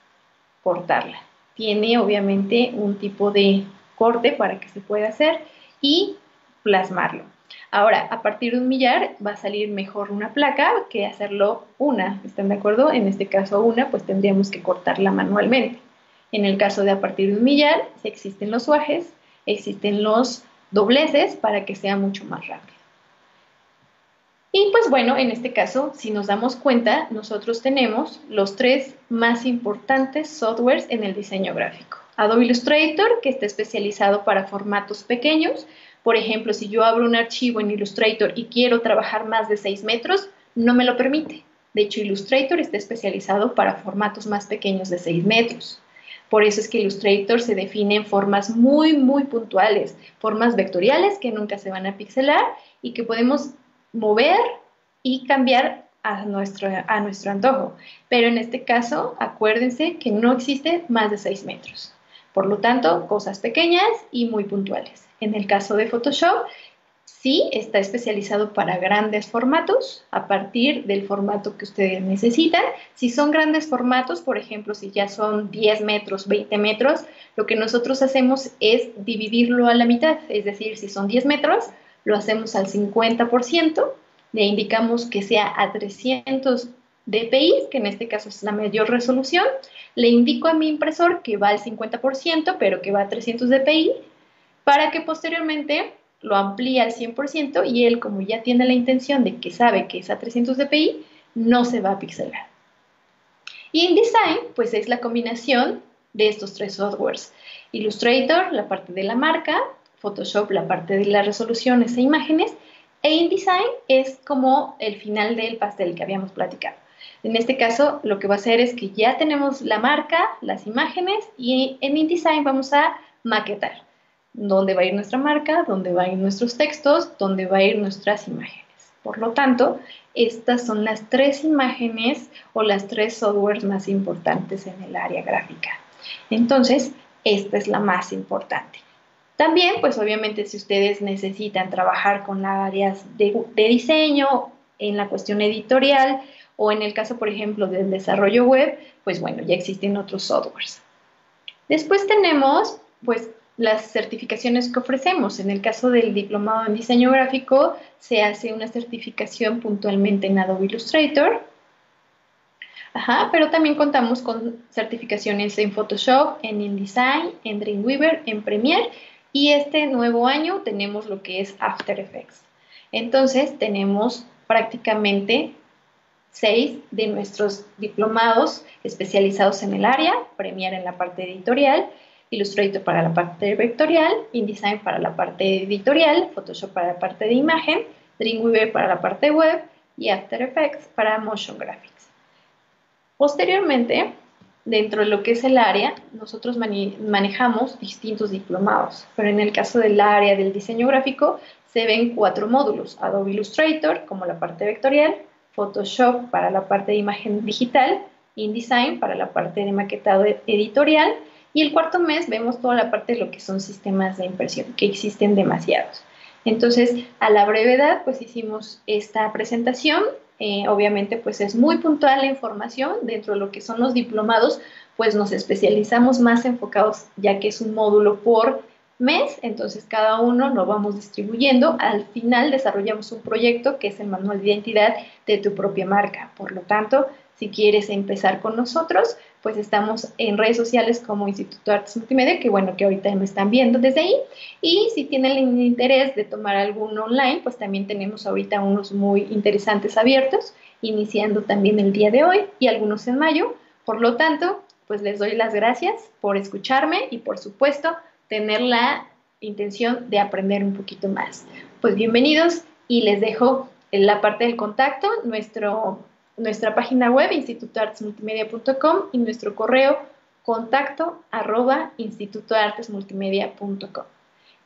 cortarla. Tiene obviamente un tipo de corte para que se pueda hacer y plasmarlo. Ahora, a partir de un millar va a salir mejor una placa que hacerlo una, ¿están de acuerdo? En este caso una, pues tendríamos que cortarla manualmente. En el caso de a partir de un millar, existen los suajes, existen los dobleces para que sea mucho más rápido. Y pues bueno, en este caso, si nos damos cuenta, nosotros tenemos los tres más importantes softwares en el diseño gráfico. Adobe Illustrator, que está especializado para formatos pequeños. Por ejemplo, si yo abro un archivo en Illustrator y quiero trabajar más de 6 metros, no me lo permite. De hecho, Illustrator está especializado para formatos más pequeños de 6 metros. Por eso es que Illustrator se define en formas muy puntuales, formas vectoriales que nunca se van a pixelar y que podemos mover y cambiar a nuestro antojo. Pero en este caso, acuérdense que no existe más de 6 metros. Por lo tanto, cosas pequeñas y muy puntuales. En el caso de Photoshop, sí está especializado para grandes formatos, a partir del formato que ustedes necesitan. Si son grandes formatos, por ejemplo, si ya son 10 metros, 20 metros, lo que nosotros hacemos es dividirlo a la mitad. Es decir, si son 10 metros, lo hacemos al 50%, le indicamos que sea a 300 dpi, que en este caso es la mayor resolución, le indico a mi impresor que va al 50%, pero que va a 300 dpi, para que posteriormente lo amplíe al 100% y él, como ya tiene la intención de que sabe que es a 300 dpi, no se va a pixelar. Y InDesign, pues es la combinación de estos tres softwares. Illustrator, la parte de la marca, Photoshop, la parte de las resoluciones e imágenes, e InDesign es como el final del pastel que habíamos platicado. En este caso, lo que va a hacer es que ya tenemos la marca, las imágenes, y en InDesign vamos a maquetar dónde va a ir nuestra marca, dónde van a ir nuestros textos, dónde van a ir nuestras imágenes. Por lo tanto, estas son las tres imágenes o las tres softwares más importantes en el área gráfica. Entonces, esta es la más importante. También, pues obviamente, si ustedes necesitan trabajar con áreas de diseño, en la cuestión editorial, o en el caso, por ejemplo, del desarrollo web, pues bueno, ya existen otros softwares. Después tenemos, pues, las certificaciones que ofrecemos. En el caso del diplomado en diseño gráfico, se hace una certificación puntualmente en Adobe Illustrator. Pero también contamos con certificaciones en Photoshop, en InDesign, en Dreamweaver, en Premiere, y este nuevo año tenemos lo que es After Effects. Entonces, tenemos prácticamente 6 de nuestros diplomados especializados en el área, Premiere en la parte editorial, Illustrator para la parte vectorial, InDesign para la parte editorial, Photoshop para la parte de imagen, Dreamweaver para la parte web y After Effects para Motion Graphics. Posteriormente, dentro de lo que es el área, nosotros manejamos distintos diplomados, pero en el caso del área del diseño gráfico se ven 4 módulos: Adobe Illustrator como la parte vectorial, Photoshop para la parte de imagen digital, InDesign para la parte de maquetado editorial, y el cuarto mes vemos toda la parte de lo que son sistemas de impresión, que existen demasiados. Entonces, a la brevedad, pues hicimos esta presentación. Obviamente, pues es muy puntual la información. Dentro de lo que son los diplomados, pues nos especializamos más enfocados, ya que es un módulo por mes, entonces cada uno lo vamos distribuyendo. Al final desarrollamos un proyecto que es el manual de identidad de tu propia marca. Por lo tanto, si quieres empezar con nosotros, pues estamos en redes sociales como Instituto de Artes Multimedia, que bueno, que ahorita me están viendo desde ahí. Y si tienen el interés de tomar alguno online, pues también tenemos ahorita unos muy interesantes abiertos, iniciando también el día de hoy y algunos en mayo. Por lo tanto, pues les doy las gracias por escucharme y por supuesto tener la intención de aprender un poquito más. Pues bienvenidos, y les dejo en la parte del contacto nuestra página web institutoartesmultimedia.com y nuestro correo contacto@institutoartesmultimedia.com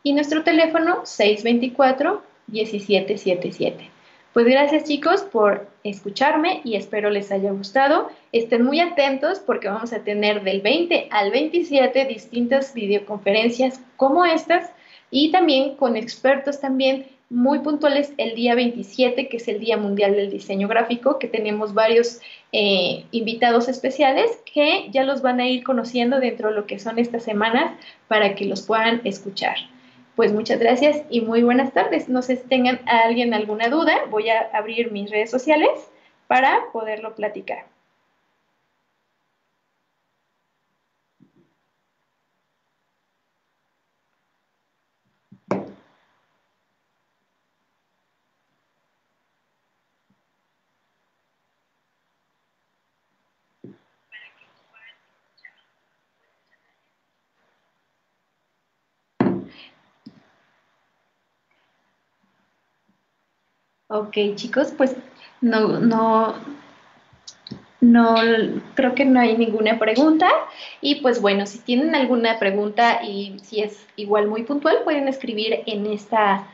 y nuestro teléfono 624-1777. Pues gracias, chicos, por escucharme y espero les haya gustado. Estén muy atentos porque vamos a tener del 20 al 27 distintas videoconferencias como estas, y también con expertos también muy puntuales el día 27, que es el Día Mundial del Diseño Gráfico, que tenemos varios invitados especiales que ya los van a ir conociendo dentro de lo que son estas semanas para que los puedan escuchar. Pues muchas gracias y muy buenas tardes. No sé si tengan a alguien alguna duda, voy a abrir mis redes sociales para poderlo platicar. Ok, chicos, pues no, no, no, creo que no hay ninguna pregunta. Y pues bueno, si tienen alguna pregunta y si es igual muy puntual, pueden escribir en esta,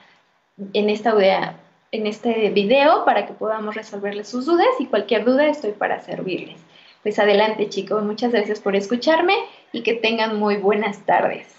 en este video para que podamos resolverles sus dudas y cualquier duda estoy para servirles. Pues adelante, chicos, muchas gracias por escucharme y que tengan muy buenas tardes.